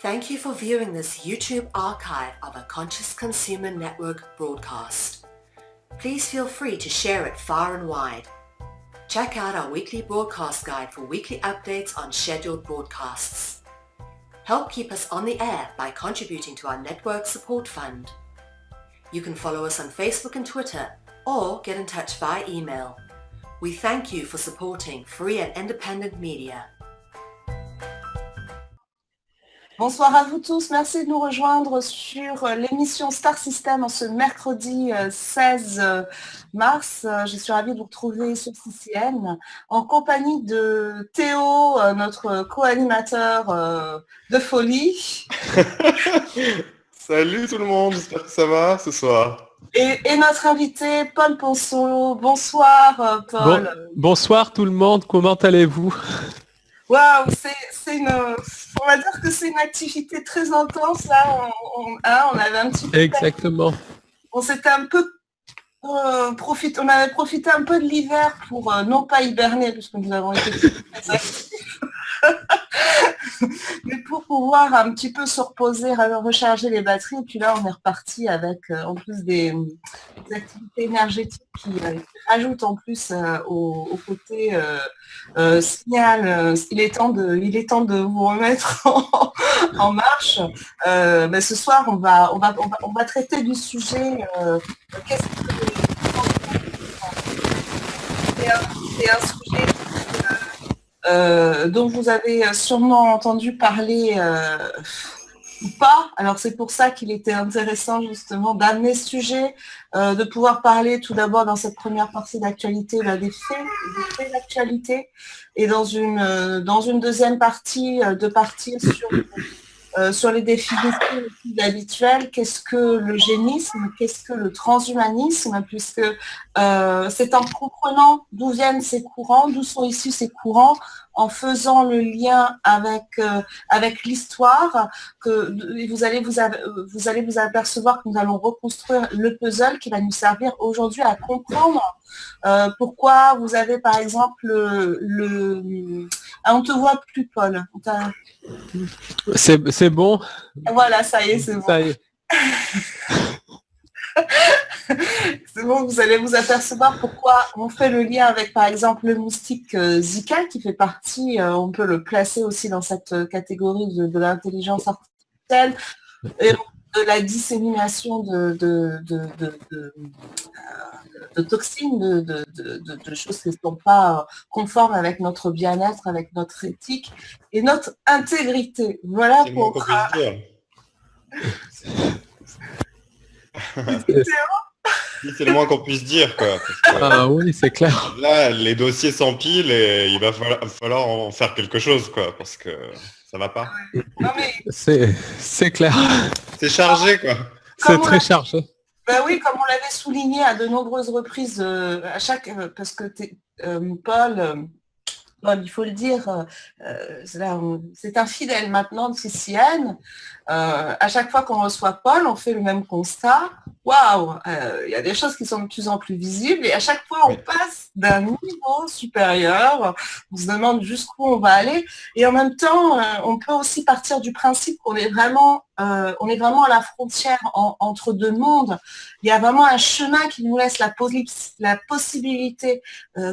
Thank you for viewing this YouTube archive of a Conscious Consumer Network broadcast. Please feel free to share it far and wide. Check out our weekly broadcast guide for weekly updates on scheduled broadcasts. Help keep us on the air by contributing to our network support fund. You can follow us on Facebook and Twitter, or get in touch via email. We thank you for supporting free and independent media. Bonsoir à vous tous, merci de nous rejoindre sur l'émission Star System en ce mercredi 16 mars. Je suis ravie de vous retrouver sur CCN en compagnie de Théo, notre co-animateur de folie. Salut tout le monde, j'espère que ça va ce soir. Et notre invité Paul Ponceau. Bonsoir Paul. Bonsoir tout le monde, comment allez-vous? Waouh, on va dire que c'est une activité très intense là. On avait un petit peu. Exactement. On s'était un peu on avait profité un peu de l'hiver pour non pas hiberner puisque nous avons été très actifs, mais pour pouvoir un petit peu se reposer, recharger les batteries. Et puis là, on est reparti avec en plus des activités énergétiques qui ajoutent en plus au côté signal. Il est temps de vous remettre en marche. Mais ce soir, on va traiter du sujet. Qu'est-ce que c'est un sujet dont vous avez sûrement entendu parler ou pas. Alors c'est pour ça qu'il était intéressant justement d'amener ce sujet, de pouvoir parler tout d'abord dans cette première partie d'actualité des faits d'actualité, et dans une deuxième partie de partir sur les définitions les plus habituelles. Qu'est-ce que l'eugénisme, qu'est-ce que le transhumanisme, puisque c'est en comprenant d'où viennent ces courants, d'où sont issus ces courants, en faisant le lien avec l'histoire, que vous allez vous apercevoir que nous allons reconstruire le puzzle qui va nous servir aujourd'hui à comprendre pourquoi vous avez par exemple on te voit plus, Paul. C'est bon. Voilà, ça y est, c'est bon. Ça y est. C'est bon, vous allez vous apercevoir pourquoi on fait le lien avec, par exemple, le moustique Zika, qui fait partie, on peut le placer aussi dans cette catégorie de l'intelligence artificielle, et de la dissémination de toxines, de choses qui ne sont pas conformes avec notre bien-être, avec notre éthique et notre intégrité. Voilà pour... C'est le moins qu'on puisse dire, quoi. Ah oui, c'est clair. Là, les dossiers s'empilent et il va falloir en faire quelque chose, quoi, parce que ça va pas. Non, mais... C'est clair. C'est chargé, quoi. C'est très chargé. Ben oui, comme on l'avait souligné à de nombreuses reprises, parce que Paul, il faut le dire, c'est un fidèle maintenant de CCN. À chaque fois qu'on reçoit Paul, on fait le même constat. Waouh, il y a des choses qui sont de plus en plus visibles, et à chaque fois on passe d'un niveau supérieur. On se demande jusqu'où on va aller, et en même temps, on peut aussi partir du principe qu'on est vraiment à la frontière entre deux mondes. Il y a vraiment un chemin qui nous laisse la possibilité,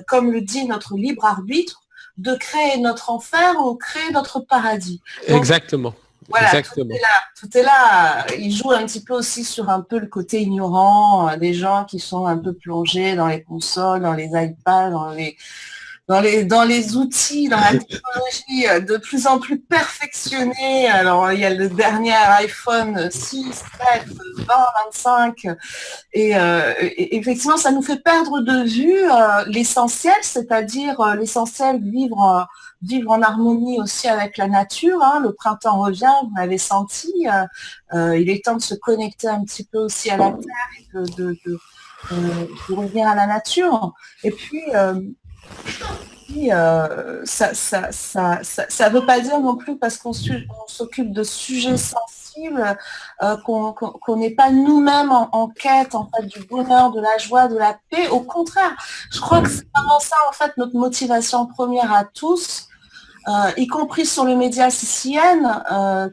comme le dit notre libre arbitre, de créer notre enfer ou créer notre paradis. Donc, exactement. Voilà, exactement. Tout est là. Il joue un petit peu aussi sur un peu le côté ignorant des gens qui sont un peu plongés dans les consoles, dans les iPads, dans les outils, dans la technologie de plus en plus perfectionnée. Alors, il y a le dernier iPhone 6, 7, 20, 25. Et effectivement, ça nous fait perdre de vue l'essentiel, c'est-à-dire l'essentiel, vivre en harmonie aussi avec la nature. Hein. Le printemps revient, vous l'avez senti. Il est temps de se connecter un petit peu aussi à la terre et de revenir à la nature. Et puis... ça ne veut pas dire non plus, parce qu'on s'occupe de sujets sensibles, qu'on n'est pas nous-mêmes en quête en fait, du bonheur, de la joie, de la paix. Au contraire, je crois que c'est vraiment ça en fait notre motivation première à tous, y compris sur le média CCN,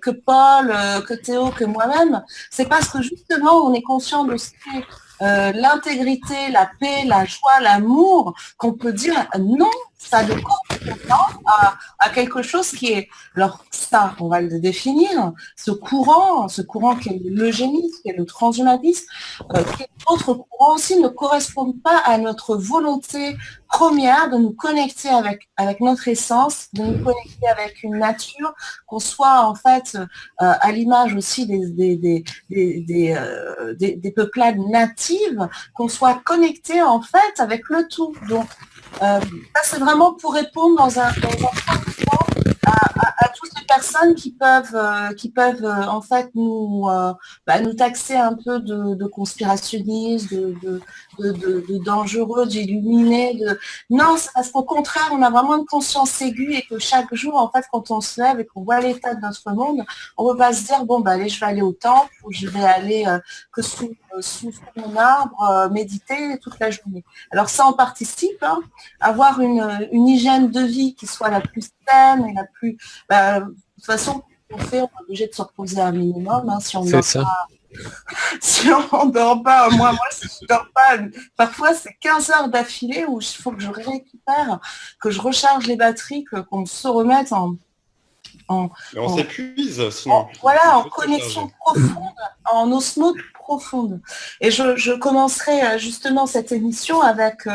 que Paul, que Théo, que moi-même, c'est parce que justement on est conscient de ce qu'est l'intégrité, la paix, la joie, l'amour, qu'on peut dire non, ça ne correspond pas à quelque chose qui est, alors ça, on va le définir, ce courant qui est l'eugénisme, qui est le transhumanisme, qui est d'autres courants aussi, ne correspondent pas à notre volonté première de nous connecter avec notre essence, de nous connecter avec une nature, qu'on soit en fait à l'image aussi des peuplades natives, qu'on soit connecté en fait avec le tout. Donc ça c'est vraiment pour répondre dans un premier temps à toutes les personnes qui peuvent en fait nous taxer un peu de conspirationnistes, de dangereux, d'illuminés. Non, c'est parce qu'au contraire, on a vraiment une conscience aiguë et que chaque jour, en fait, quand on se lève et qu'on voit l'état de notre monde, on ne peut pas se dire, bon, allez, je vais aller au temple ou je vais aller que sous mon arbre, méditer toute la journée. Alors ça en participe, hein, avoir une hygiène de vie qui soit la plus saine et la plus... de toute façon, on est obligé de se reposer un minimum, hein, si on C'est ça. si on ne dort pas, moi si je ne dors pas, parfois c'est 15 heures d'affilée où il faut que je récupère, que je recharge les batteries, qu'on se remette Mais on s'épuise sinon. En connexion profonde, en osmose profonde. Et je commencerai justement cette émission avec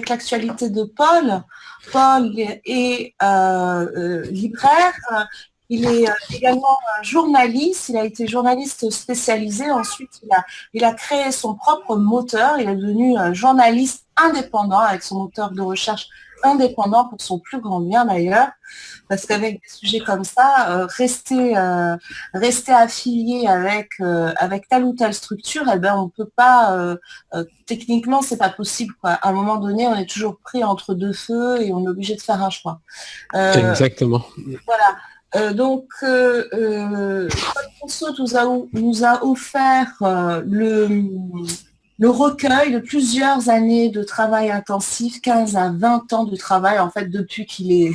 l'actualité de Paul. Paul est libraire. Il est également journaliste, il a été journaliste spécialisé, ensuite il a créé son propre moteur, il est devenu journaliste indépendant avec son moteur de recherche indépendant pour son plus grand bien d'ailleurs, parce qu'avec des sujets comme ça, rester affilié avec telle ou telle structure, eh ben on peut pas, techniquement c'est pas possible, quoi. À un moment donné, on est toujours pris entre deux feux et on est obligé de faire un choix. Exactement. Voilà. Donc, Paul Ponceau nous a offert le recueil de plusieurs années de travail intensif, 15 à 20 ans de travail, en fait, depuis qu'il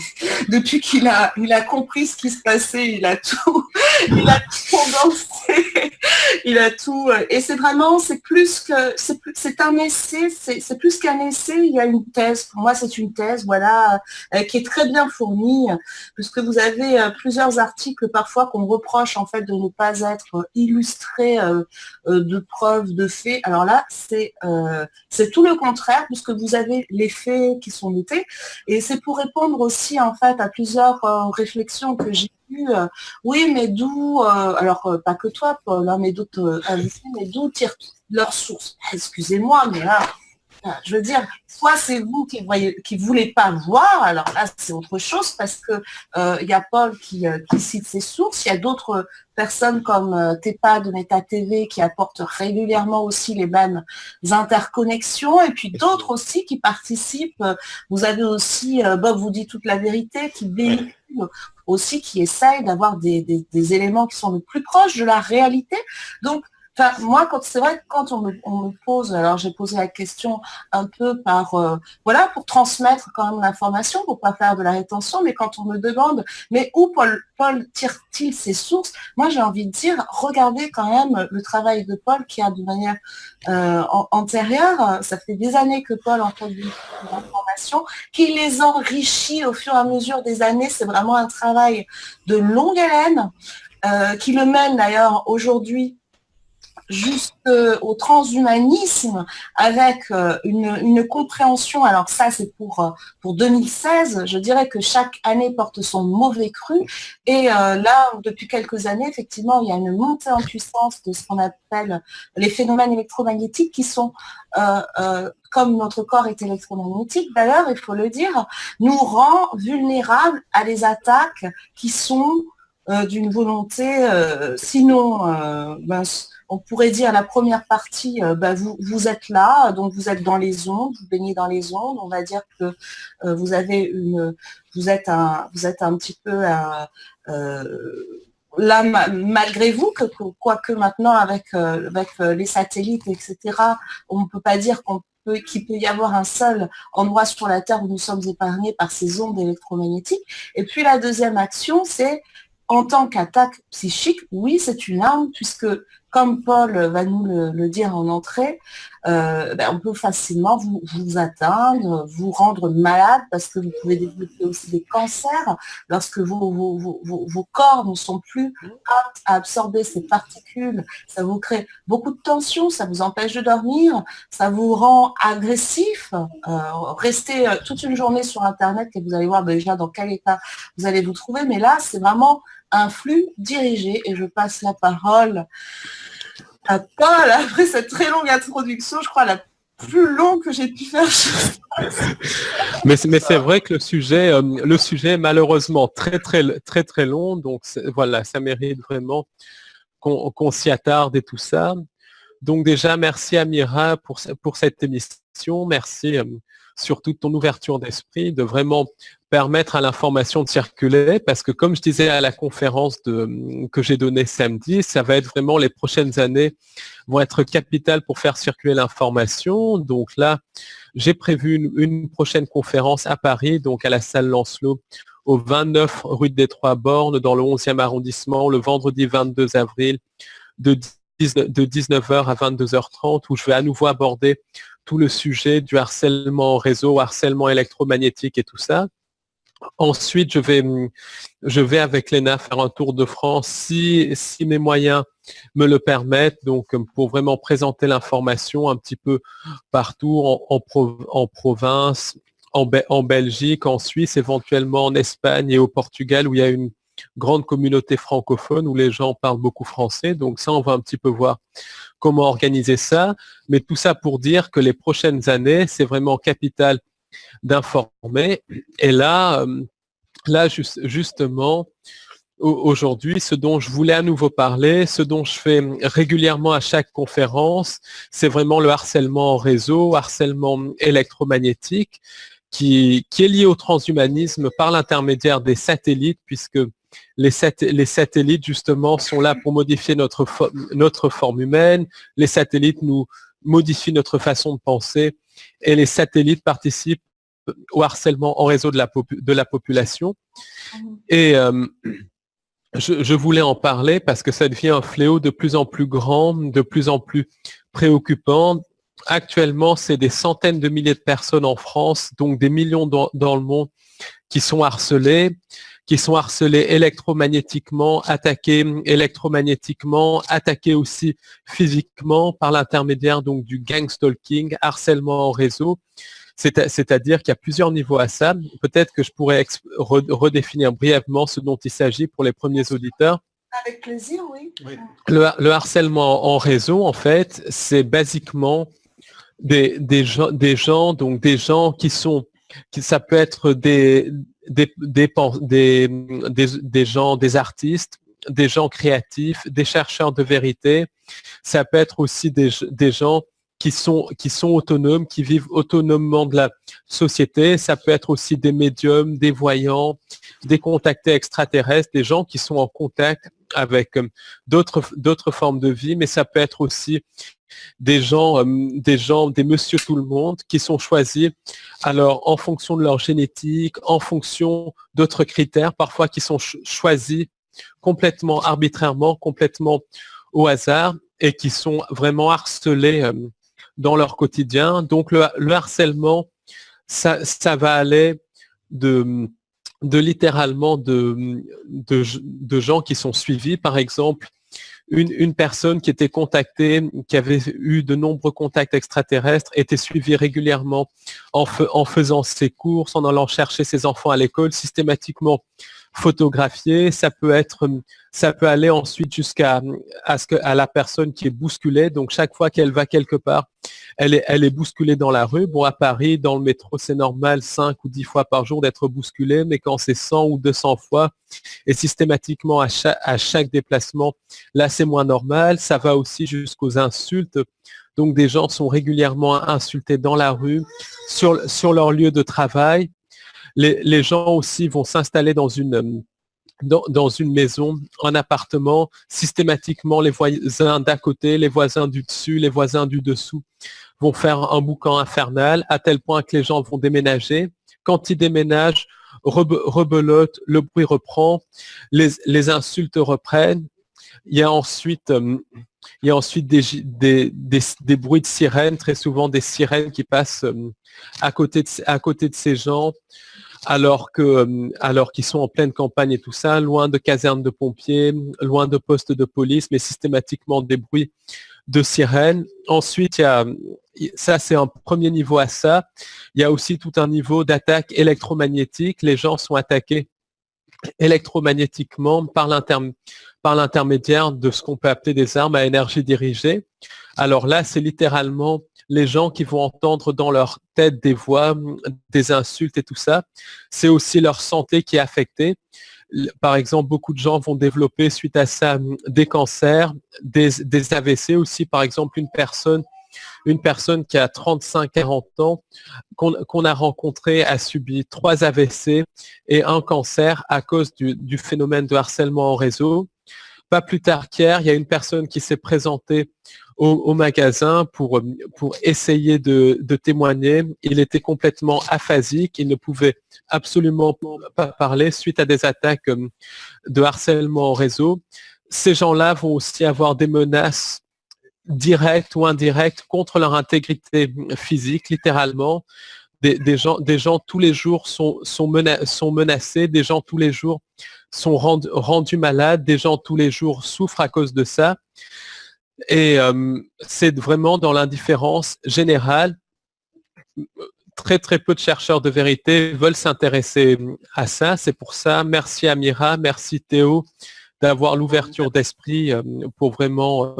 a compris ce qui se passait, il a tout condensé, il a tout, et c'est vraiment, c'est un essai, c'est plus qu'un essai, il y a une thèse, pour moi c'est une thèse, voilà, qui est très bien fournie, puisque vous avez plusieurs articles parfois qu'on reproche en fait de ne pas être illustrés de preuves, de faits. Alors là, c'est tout le contraire, puisque vous avez les faits qui sont notés, et c'est pour répondre aussi en fait à plusieurs réflexions que j'ai eues. Oui, mais d'où, alors pas que toi, Paul, hein, mais d'autres invités, mais d'où tirent leurs sources? Excusez-moi, mais là, je veux dire, soit c'est vous qui voulez pas voir, alors là c'est autre chose parce que il y a Paul qui cite ses sources, il y a d'autres personnes comme Tepa de Meta TV qui apportent régulièrement aussi les mêmes interconnexions, et puis d'autres aussi qui participent. Vous avez aussi Bob vous dit toute la vérité qui véhicule aussi, qui essaye d'avoir des éléments qui sont le plus proches de la réalité. Donc enfin, moi, c'est vrai que quand on me pose, alors j'ai posé la question un peu voilà, pour transmettre quand même l'information, pour pas faire de la rétention, mais quand on me demande, mais où Paul tire-t-il ses sources? Moi, j'ai envie de dire, regardez quand même le travail de Paul qui a de manière antérieure. Ça fait des années que Paul en fait des informations, qui les enrichit au fur et à mesure des années. C'est vraiment un travail de longue haleine, qui le mène d'ailleurs aujourd'hui jusqu'au transhumanisme avec une compréhension, alors ça c'est pour 2016, je dirais que chaque année porte son mauvais cru, et là depuis quelques années effectivement il y a une montée en puissance de ce qu'on appelle les phénomènes électromagnétiques qui sont comme notre corps est électromagnétique d'ailleurs, il faut le dire, nous rend vulnérables à des attaques qui sont d'une volonté, sinon on pourrait dire la première partie, vous êtes là, donc vous êtes dans les ondes, vous baignez dans les ondes, on va dire que vous êtes un petit peu là malgré vous, quoique maintenant avec les satellites, etc., on ne peut pas dire qu'on qu'il peut y avoir un seul endroit sur la Terre où nous sommes épargnés par ces ondes électromagnétiques. Et puis la deuxième action, c'est en tant qu'attaque psychique, oui, c'est une arme, puisque, comme Paul va nous le dire en entrée, on peut facilement vous atteindre, vous rendre malade, parce que vous pouvez développer aussi des cancers lorsque vos corps ne sont plus aptes à absorber ces particules. Ça vous crée beaucoup de tension, ça vous empêche de dormir, ça vous rend agressif. Restez toute une journée sur Internet et vous allez voir déjà dans quel état vous allez vous trouver. Mais là, c'est vraiment un flux dirigé, et je passe la parole à Paul après cette très longue introduction, je crois la plus longue que j'ai pu faire. Mais c'est vrai que le sujet est malheureusement très long, donc voilà, ça mérite vraiment qu'on s'y attarde et tout ça. Donc déjà, merci Amira pour cette émission, merci surtout de ton ouverture d'esprit, de vraiment permettre à l'information de circuler, parce que comme je disais à la conférence que j'ai donnée samedi, ça va être vraiment les prochaines années vont être capitales pour faire circuler l'information. Donc là, j'ai prévu une prochaine conférence à Paris, donc à la salle Lancelot, au 29 rue des Trois Bornes, dans le 11e arrondissement, le vendredi 22 avril, de 19h à 22h30, où je vais à nouveau aborder tout le sujet du harcèlement en réseau, harcèlement électromagnétique et tout ça. Ensuite, je vais avec Léna faire un tour de France si mes moyens me le permettent, donc pour vraiment présenter l'information un petit peu partout en province, en Belgique, en Suisse, éventuellement en Espagne et au Portugal, où il y a une grande communauté francophone, où les gens parlent beaucoup français. Donc ça, on va un petit peu voir comment organiser ça. Mais tout ça pour dire que les prochaines années, c'est vraiment capital d'informer. Et là justement, aujourd'hui, ce dont je voulais à nouveau parler, ce dont je fais régulièrement à chaque conférence, c'est vraiment le harcèlement en réseau, harcèlement électromagnétique, qui est lié au transhumanisme par l'intermédiaire des satellites, puisque les satellites, justement, sont là pour modifier notre forme humaine. Les satellites nous modifient notre façon de penser, et les satellites participent au harcèlement en réseau de la population. Et je voulais en parler parce que ça devient un fléau de plus en plus grand, de plus en plus préoccupant. Actuellement, c'est des centaines de milliers de personnes en France, donc des millions dans le monde, qui sont harcelés électromagnétiquement, attaqués aussi physiquement par l'intermédiaire donc du gang stalking, harcèlement en réseau. C'est-à-dire qu'il y a plusieurs niveaux à ça. Peut-être que je pourrais redéfinir brièvement ce dont il s'agit pour les premiers auditeurs. Avec plaisir, oui. Le harcèlement en réseau, en fait, c'est basiquement des gens ça peut être des gens, des artistes, des gens créatifs, des chercheurs de vérité. Ça peut être aussi des gens qui sont autonomes, qui vivent autonomement de la société. Ça peut être aussi des médiums, des voyants, des contactés extraterrestres, des gens qui sont en contact avec d'autres formes de vie, mais ça peut être aussi des monsieur tout le monde qui sont choisis alors en fonction de leur génétique, en fonction d'autres critères, parfois qui sont choisis complètement arbitrairement, complètement au hasard, et qui sont vraiment harcelés dans leur quotidien. Donc le harcèlement, ça va aller de littéralement de gens qui sont suivis. Par exemple, une personne qui était contactée, qui avait eu de nombreux contacts extraterrestres, était suivie régulièrement en faisant ses courses, en allant chercher ses enfants à l'école, systématiquement photographiée. Ça peut aller ensuite jusqu'à la personne qui est bousculée. Donc chaque fois qu'elle va quelque part, elle est bousculée dans la rue. Bon, à Paris, dans le métro, c'est normal 5 ou 10 fois par jour d'être bousculée, mais quand c'est 100 ou 200 fois, et systématiquement à chaque déplacement, là c'est moins normal. Ça va aussi jusqu'aux insultes. Donc des gens sont régulièrement insultés dans la rue, sur leur lieu de travail. Les gens aussi vont s'installer dans une maison, un appartement. Systématiquement, les voisins d'à côté, les voisins du dessus, les voisins du dessous vont faire un boucan infernal à tel point que les gens vont déménager. Quand ils déménagent, rebelote, le bruit reprend, les insultes reprennent. Il y a ensuite des bruits de sirènes, très souvent des sirènes qui passent à côté de ces gens, alors qu'ils sont en pleine campagne et tout ça, loin de casernes de pompiers, loin de postes de police, mais systématiquement des bruits de sirènes. Ensuite, ça c'est un premier niveau à ça. Il y a aussi tout un niveau d'attaque électromagnétique. Les gens sont attaqués électromagnétiquement par l'intermédiaire de ce qu'on peut appeler des armes à énergie dirigée. Alors là, c'est littéralement les gens qui vont entendre dans leur tête des voix, des insultes et tout ça. C'est aussi leur santé qui est affectée. Par exemple, beaucoup de gens vont développer suite à ça des cancers, des AVC aussi. Par exemple, une personne qui a 35-40 ans, qu'on a rencontré, a subi 3 AVC et un cancer à cause du phénomène de harcèlement en réseau. Pas plus tard qu'hier, il y a une personne qui s'est présentée au magasin pour essayer de témoigner. Il était complètement aphasique, il ne pouvait absolument pas parler suite à des attaques de harcèlement en réseau. Ces gens-là vont aussi avoir des menaces directes ou indirectes contre leur intégrité physique, littéralement. Des gens tous les jours sont menacés, des gens tous les jours sont rendus malades, des gens tous les jours souffrent à cause de ça. Et c'est vraiment dans l'indifférence générale. Très très peu de chercheurs de vérité veulent s'intéresser à ça. C'est pour ça, merci Amira, merci Théo d'avoir l'ouverture d'esprit pour vraiment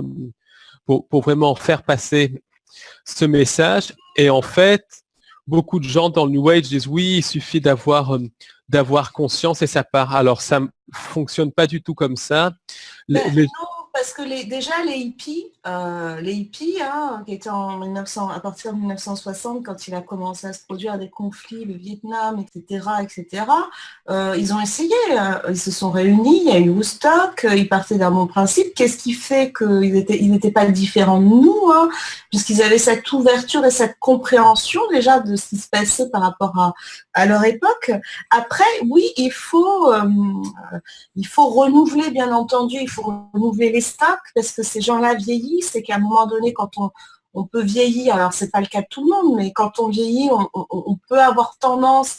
faire passer ce message. Et en fait, beaucoup de gens dans le New Age disent oui, il suffit d'avoir conscience et ça part. Alors ça ne fonctionne pas du tout comme ça. Non, parce que déjà les hippies, qui étaient à partir de 1960, quand il a commencé à se produire des conflits, le Vietnam, etc., ils ont essayé, ils se sont réunis, il y a eu Woodstock, ils partaient d'un bon principe. Qu'est-ce qui fait qu'ils n'étaient pas différents de nous, puisqu'ils avaient cette ouverture et cette compréhension déjà de ce qui se passait par rapport à leur époque. Après, oui, il faut renouveler, bien entendu, il faut renouveler les stocks, parce que ces gens-là vieillissent et qu'à un moment donné, quand on peut vieillir, alors c'est pas le cas de tout le monde, mais quand on vieillit, on peut avoir tendance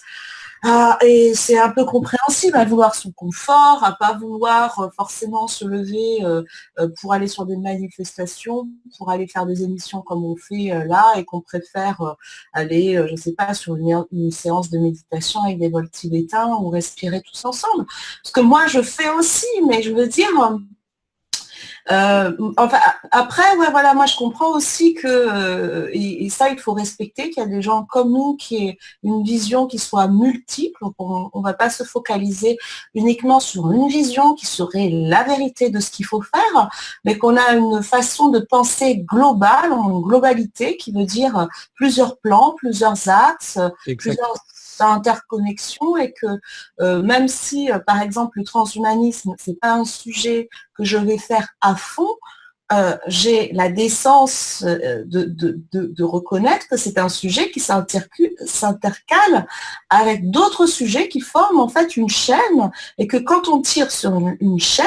et c'est un peu compréhensible, à vouloir son confort, à pas vouloir forcément se lever pour aller sur des manifestations, pour aller faire des émissions comme on fait là, et qu'on préfère aller, je sais pas, sur une séance de méditation avec des bols tibétains ou respirer tous ensemble. Ce que moi je fais aussi, mais je veux dire... après, ouais, voilà, moi je comprends aussi que, et ça il faut respecter, qu'il y a des gens comme nous qui aient une vision qui soit multiple. On ne va pas se focaliser uniquement sur une vision qui serait la vérité de ce qu'il faut faire, mais qu'on a une façon de penser globale, une globalité qui veut dire plusieurs plans, plusieurs axes, plusieurs interconnexion, et que même si, par exemple, le transhumanisme, c'est pas un sujet que je vais faire à fond, j'ai la décence de reconnaître que c'est un sujet qui s'intercale avec d'autres sujets qui forment en fait une chaîne, et que quand on tire sur une chaîne,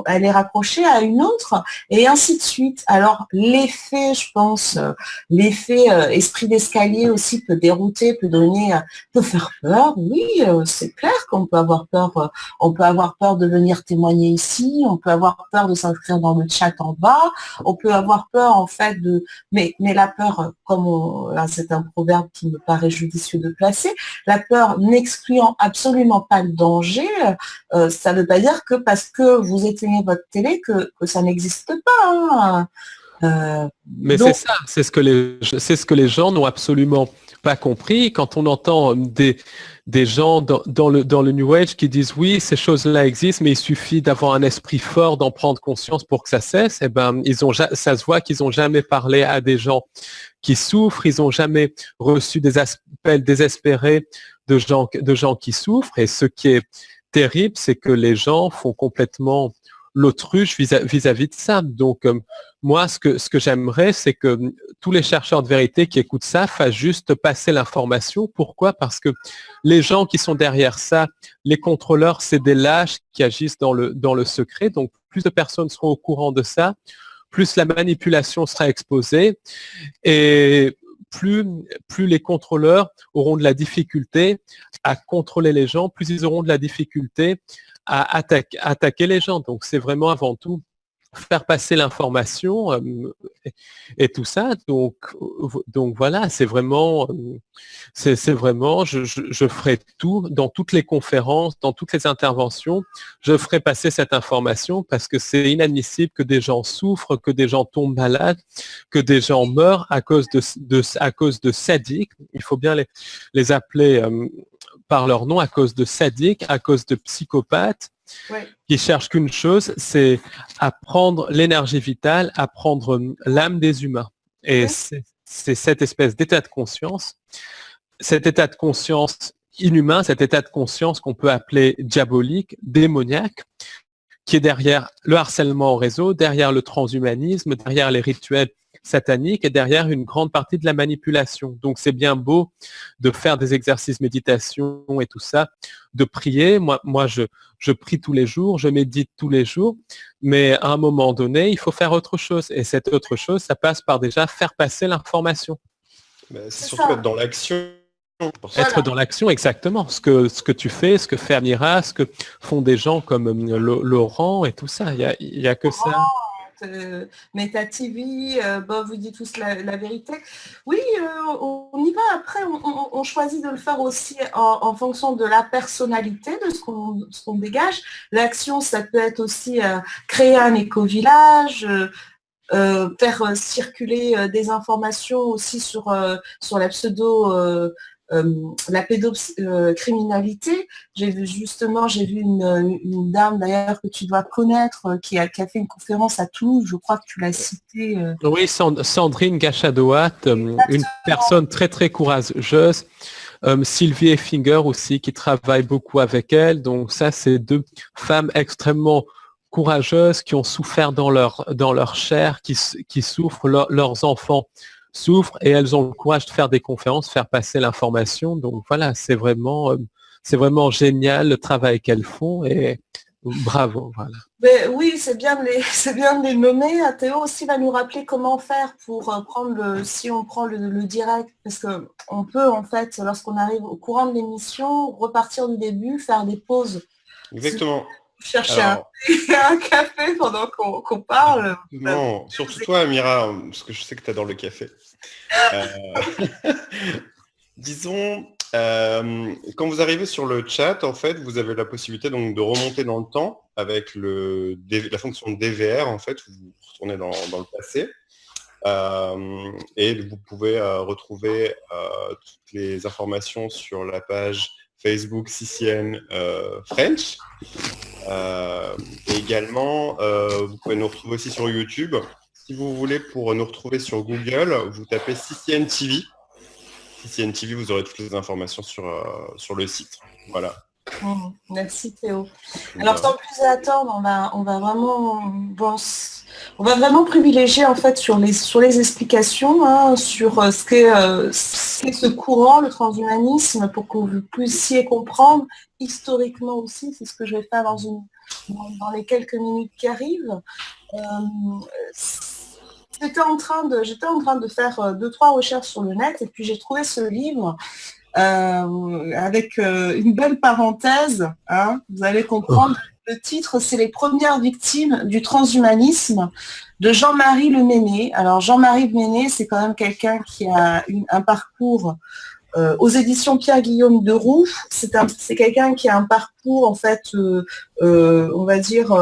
elle est raccrochée à une autre, et ainsi de suite. Alors l'effet, je pense, l'effet esprit d'escalier aussi peut dérouter, peut faire peur. Oui, c'est clair qu'on peut avoir peur. On peut avoir peur de venir témoigner ici, on peut avoir peur de s'inscrire dans le chat en bas, on peut avoir peur en fait mais la peur, là c'est un proverbe qui me paraît judicieux de placer, la peur n'excluant absolument pas le danger, ça ne veut pas dire que parce que vous éteignez votre télé que ça n'existe pas. Mais donc... c'est ça, c'est ce que les gens n'ont absolument pas compris. Quand on entend des gens dans le New Age qui disent oui, ces choses-là existent, mais il suffit d'avoir un esprit fort, d'en prendre conscience pour que ça cesse, eh ben, ça se voit qu'ils n'ont jamais parlé à des gens qui souffrent, ils n'ont jamais reçu des appels désespérés de gens qui souffrent. Et ce qui est terrible, c'est que les gens font complètement l'autruche vis-à-vis de ça. Donc, moi, ce que j'aimerais, c'est que tous les chercheurs de vérité qui écoutent ça fassent juste passer l'information. Pourquoi? Parce que les gens qui sont derrière ça, les contrôleurs, c'est des lâches qui agissent dans le secret. Donc, plus de personnes seront au courant de ça, plus la manipulation sera exposée et plus les contrôleurs auront de la difficulté à contrôler les gens, plus ils auront de la difficulté à attaquer les gens. Donc, c'est vraiment avant tout faire passer l'information et tout ça. Donc voilà, c'est vraiment, je ferai tout dans toutes les conférences, dans toutes les interventions, je ferai passer cette information parce que c'est inadmissible que des gens souffrent, que des gens tombent malades, que des gens meurent à cause de sadiques. Il faut bien les appeler par leur nom, à cause de sadiques, à cause de psychopathes. Oui. Qui cherchent qu'une chose, c'est à prendre l'énergie vitale, à prendre l'âme des humains. Et oui. C'est cette espèce d'état de conscience, cet état de conscience inhumain, cet état de conscience qu'on peut appeler diabolique, démoniaque, qui est derrière le harcèlement au réseau, derrière le transhumanisme, derrière les rituels sataniques et derrière une grande partie de la manipulation. Donc c'est bien beau de faire des exercices méditation et tout ça, de prier. Moi je prie tous les jours, je médite tous les jours, mais à un moment donné, il faut faire autre chose. Et cette autre chose, ça passe par déjà faire passer l'information. C'est surtout être dans l'action. Être dans l'action, exactement. Ce que tu fais, ce que fait Amira, ce que font des gens comme Laurent et tout ça. Il y a que ça. Meta TV, Bob vous dit tous la vérité. Oui, on y va. Après, on choisit de le faire aussi en fonction de la personnalité, de ce qu'on dégage. L'action, ça peut être aussi créer un éco-village, faire circuler des informations aussi sur la la pédocriminalité. J'ai vu une dame d'ailleurs que tu dois connaître qui a fait une conférence à Toulouse, je crois que tu l'as citée. Oui, Sandrine Gachadoat, une personne très très courageuse. Sylvie Effinger aussi qui travaille beaucoup avec elle. Donc ça, c'est deux femmes extrêmement courageuses qui ont souffert dans leur chair, qui souffrent, leurs enfants souffrent et elles ont le courage de faire des conférences, faire passer l'information. Donc voilà, c'est vraiment génial le travail qu'elles font et bravo. Voilà. Mais oui, c'est bien de les nommer. Théo aussi va nous rappeler comment faire pour prendre si on prend le direct, parce qu'on peut en fait, lorsqu'on arrive au courant de l'émission, repartir du début, faire des pauses. Exactement. Chercher un café pendant qu'on parle. Non, surtout toi, Amira, parce que je sais que tu adores le café. Disons, quand vous arrivez sur le chat, en fait, vous avez la possibilité donc de remonter dans le temps avec la fonction DVR, en fait, où vous retournez dans le passé. Et vous pouvez retrouver toutes les informations sur la page Facebook CCN French. Et également, vous pouvez nous retrouver aussi sur YouTube. Si vous voulez, pour nous retrouver sur Google, vous tapez CCN TV. CCN TV, vous aurez toutes les informations sur le site. Voilà. Merci Théo. Alors sans plus attendre, on va vraiment privilégier en fait sur les explications sur ce qu'est ce courant, le transhumanisme, pour que vous puissiez comprendre historiquement aussi. C'est ce que je vais faire dans les quelques minutes qui arrivent. J'étais en train de faire 2-3 recherches sur le net et puis j'ai trouvé ce livre avec une belle parenthèse, hein, vous allez comprendre. Le titre, c'est Les premières victimes du transhumanisme de Jean-Marie Le Menné. Alors Jean-Marie Le Menné, c'est quand même quelqu'un qui a un parcours aux éditions Pierre-Guillaume Deroux. C'est quelqu'un qui a un parcours en fait, on va dire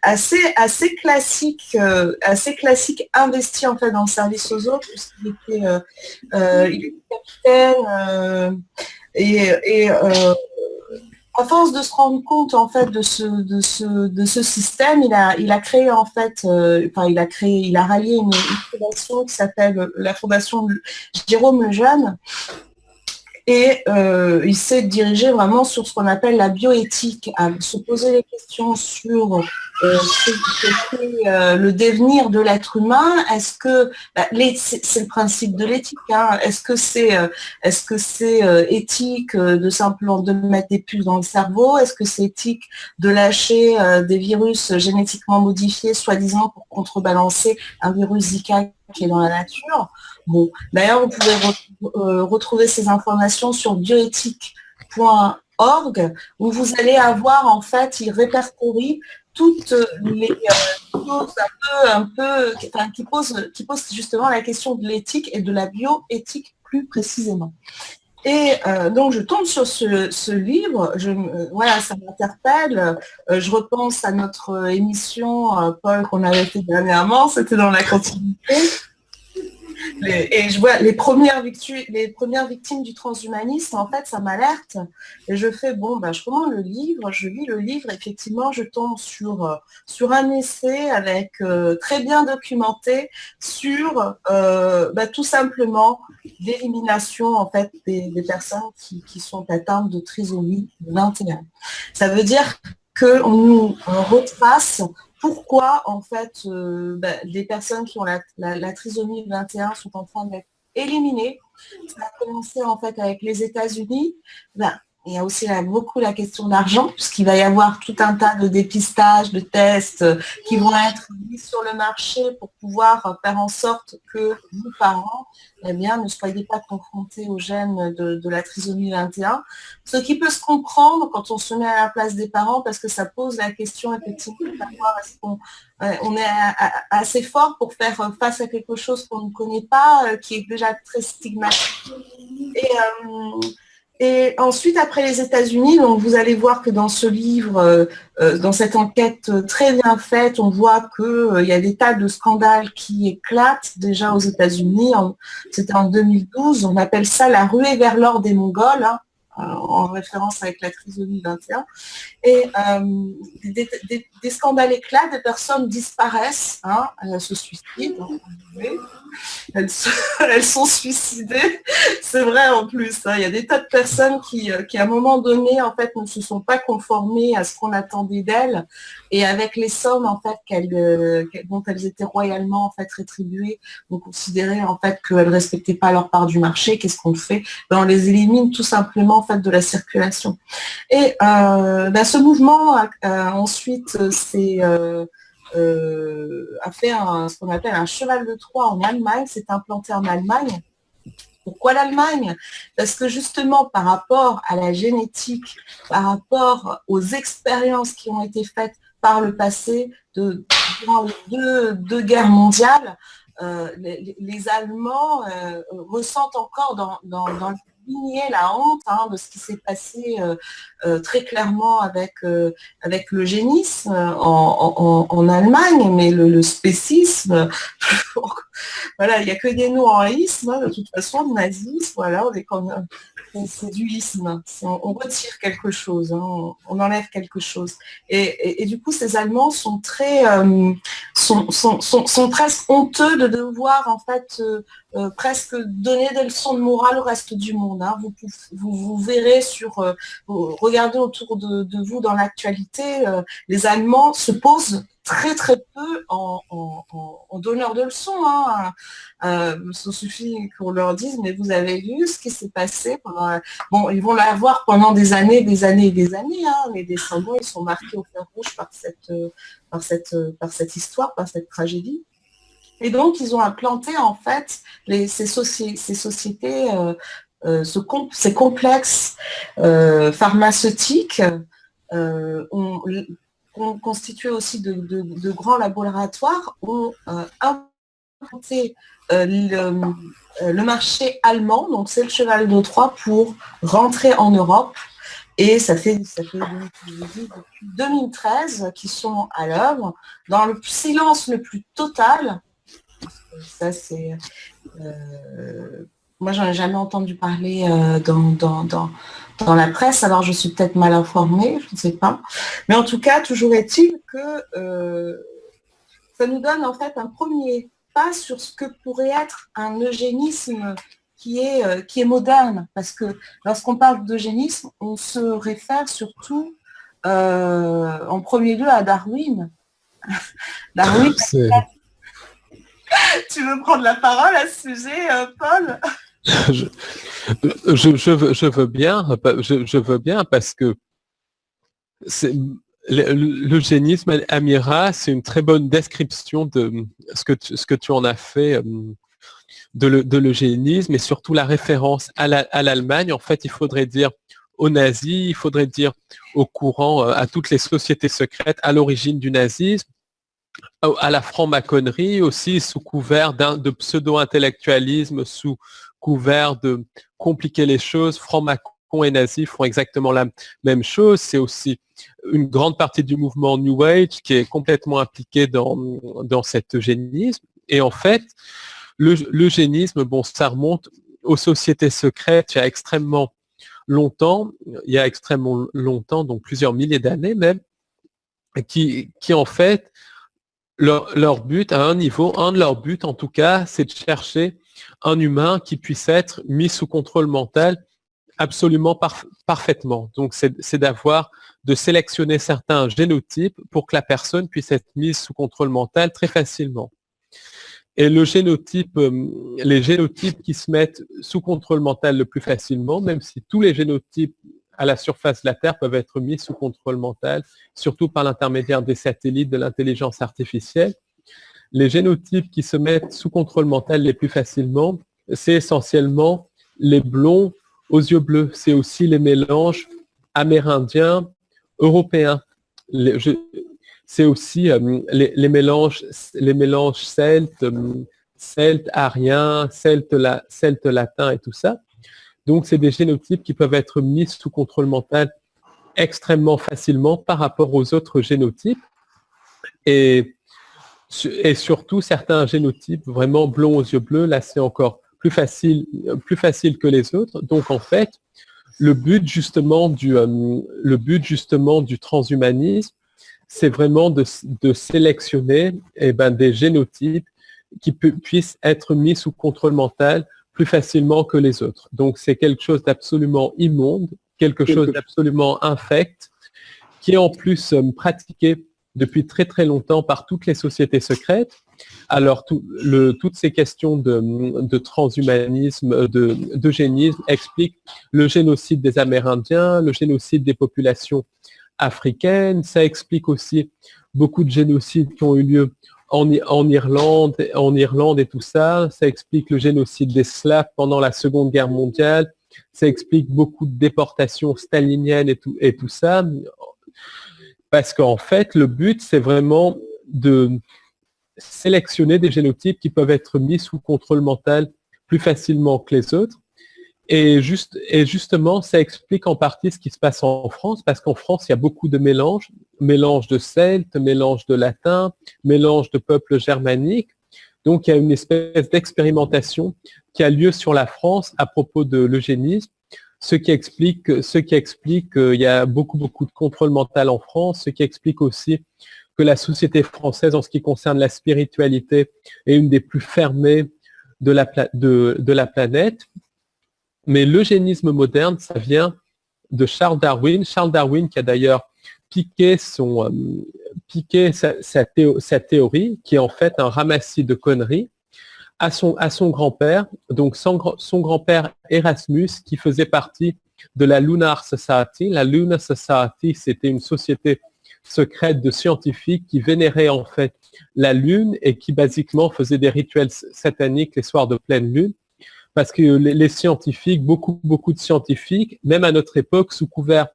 assez classique, investi en fait dans le service aux autres. Il était capitaine et à force de se rendre compte en fait de ce système, il a créé en fait, il a rallié une fondation qui s'appelle la fondation Jérôme Lejeune. Et il s'est dirigé vraiment sur ce qu'on appelle la bioéthique, à se poser les questions sur le devenir de l'être humain. Est-ce que c'est le principe de l'éthique, hein, est-ce que c'est éthique de simplement de mettre des puces dans le cerveau? Est-ce que c'est éthique de lâcher des virus génétiquement modifiés, soi-disant pour contrebalancer un virus Zika qui est dans la nature? Bon, d'ailleurs, vous pouvez retrouver ces informations sur bioéthique.org, où vous allez avoir, en fait, il répertorie toutes les choses qui posent justement la question de l'éthique et de la bioéthique plus précisément. Et donc, je tombe sur ce livre, voilà, ça m'interpelle. Je repense à notre émission, Paul, qu'on avait fait dernièrement, c'était dans la continuité. Et je vois les premières victimes du transhumanisme, en fait, ça m'alerte. Et je fais, je commande le livre, je lis le livre, effectivement, je tombe sur un essai avec très bien documenté sur tout simplement l'élimination en fait des personnes qui sont atteintes de trisomie 21. Ça veut dire qu'on nous retrace pourquoi, en fait, les personnes qui ont la trisomie 21 sont en train d'être éliminées. Ça a commencé, en fait, avec les États-Unis. Il y a aussi beaucoup la question d'argent, puisqu'il va y avoir tout un tas de dépistages, de tests qui vont être mis sur le marché pour pouvoir faire en sorte que vous, parents, ne soyez pas confrontés aux gènes de la trisomie 21. Ce qui peut se comprendre quand on se met à la place des parents, parce que ça pose la question, effectivement, de savoir est-ce qu'on est assez fort pour faire face à quelque chose qu'on ne connaît pas, qui est déjà très stigmatique. Et ensuite, après les États-Unis, donc vous allez voir que dans ce livre, dans cette enquête très bien faite, on voit qu'il y a des tas de scandales qui éclatent déjà aux États-Unis. C'était en 2012, on appelle ça la ruée vers l'or des Mongols, hein, en référence avec la trisomie 21. Et des scandales éclatent, des personnes disparaissent, hein, elles se suicident. Elles sont suicidées, c'est vrai en plus. Hein. Il y a des tas de personnes qui, à un moment donné, en fait, ne se sont pas conformées à ce qu'on attendait d'elles, et avec les sommes en fait dont elles étaient royalement en fait rétribuées, on considérait en fait qu'elles ne respectaient pas leur part du marché. Qu'est-ce qu'on fait? On les élimine tout simplement en fait de la circulation. Et ce mouvement ensuite a fait ce qu'on appelle un cheval de Troie en Allemagne, s'est implanté en Allemagne. Pourquoi l'Allemagne? Parce que justement, par rapport à la génétique, par rapport aux expériences qui ont été faites par le passé durant les deux guerres mondiales, les Allemands ressentent encore dans le ligner la honte de ce qui s'est passé très clairement avec l'eugénisme en Allemagne, mais le spécisme, voilà, il n'y a que des noms en isme, de toute façon, le nazisme, voilà, c'est du isme, on retire quelque chose, hein, on enlève quelque chose. Et du coup, ces Allemands sont très sont presque honteux de devoir en fait presque donner des leçons de morale au reste du monde. Hein. Vous verrez regardez autour de vous dans l'actualité, les Allemands se posent très très peu en donneur de leçons. Hein. Ça suffit qu'on leur dise, mais vous avez vu ce qui s'est passé pendant... Bon, ils vont l'avoir pendant des années, hein. Les descendants, ils sont marqués au fer rouge par cette histoire, par cette tragédie. Et donc, ils ont implanté, en fait, ces sociétés, ces complexes pharmaceutiques ont constitué aussi de grands laboratoires, ont implanté le marché allemand, donc c'est le cheval de Troie, pour rentrer en Europe. Et ça fait depuis 2013 qu'ils sont à l'œuvre, dans le silence le plus total. Ça, c'est... moi, j'en ai jamais entendu parler dans la presse, alors je suis peut-être mal informée, je ne sais pas. Mais en tout cas, toujours est-il que ça nous donne en fait un premier pas sur ce que pourrait être un eugénisme qui est moderne, parce que lorsqu'on parle d'eugénisme, on se réfère surtout en premier lieu à Darwin. Darwin, tu veux prendre la parole à ce sujet, Paul? Je veux bien, je veux bien parce que l'eugénisme, Amira, c'est une très bonne description de ce que tu en as fait de l'eugénisme et surtout la référence à l'Allemagne. En fait, il faudrait dire aux nazis, il faudrait dire au courant, à toutes les sociétés secrètes à l'origine du nazisme, à la franc-maçonnerie aussi, sous couvert de pseudo-intellectualisme, sous couvert de compliquer les choses. Franc-maçon et nazis font exactement la même chose. C'est aussi une grande partie du mouvement New Age qui est complètement impliqué dans cet eugénisme. Et en fait, l'eugénisme, bon, ça remonte aux sociétés secrètes il y a extrêmement longtemps, donc plusieurs milliers d'années même, qui en fait, leur but, à un de leurs buts en tout cas, c'est de chercher un humain qui puisse être mis sous contrôle mental absolument parfaitement. Donc c'est de sélectionner certains génotypes pour que la personne puisse être mise sous contrôle mental très facilement. Et les génotypes qui se mettent sous contrôle mental le plus facilement, même si tous les génotypes à la surface de la Terre peuvent être mis sous contrôle mental, surtout par l'intermédiaire des satellites de l'intelligence artificielle. Les génotypes qui se mettent sous contrôle mental les plus facilement, c'est essentiellement les blonds aux yeux bleus. C'est aussi les mélanges amérindiens, européens. C'est aussi les mélanges celtes, ariens, celtes latins et tout ça. Donc, c'est des génotypes qui peuvent être mis sous contrôle mental extrêmement facilement par rapport aux autres génotypes. Et surtout, certains génotypes vraiment blonds aux yeux bleus, là, c'est encore plus facile que les autres. Donc, en fait, le but justement du transhumanisme, c'est vraiment de sélectionner des génotypes qui puissent être mis sous contrôle mental plus facilement que les autres. Donc, c'est quelque chose d'absolument immonde, quelque chose d'absolument infect, qui est en plus pratiqué depuis très très longtemps par toutes les sociétés secrètes. Alors, toutes ces questions de transhumanisme, d'eugénisme expliquent le génocide des Amérindiens, le génocide des populations africaines. Ça explique aussi beaucoup de génocides qui ont eu lieu en Irlande et tout ça. Ça explique le génocide des Slaves pendant la Seconde Guerre mondiale. Ça explique beaucoup de déportations staliniennes et tout ça. Parce qu'en fait, le but, c'est vraiment de sélectionner des génotypes qui peuvent être mis sous contrôle mental plus facilement que les autres. Et justement, ça explique en partie ce qui se passe en France, parce qu'en France, il y a beaucoup de mélanges de Celtes, mélanges de Latins, mélanges de peuples germaniques. Donc, il y a une espèce d'expérimentation qui a lieu sur la France à propos de l'eugénisme, ce qui explique qu'il y a beaucoup de contrôle mental en France, ce qui explique aussi que la société française, en ce qui concerne la spiritualité, est une des plus fermées de la planète. Mais l'eugénisme moderne, ça vient de Charles Darwin. Charles Darwin qui a d'ailleurs piqué sa théorie, qui est en fait un ramassis de conneries, à son grand-père, donc son grand-père Erasmus, qui faisait partie de la Lunar Society. La Lunar Society, c'était une société secrète de scientifiques qui vénéraient en fait la Lune et qui basiquement faisaient des rituels sataniques les soirs de pleine Lune. Parce que les scientifiques, beaucoup de scientifiques, même à notre époque, sous couvert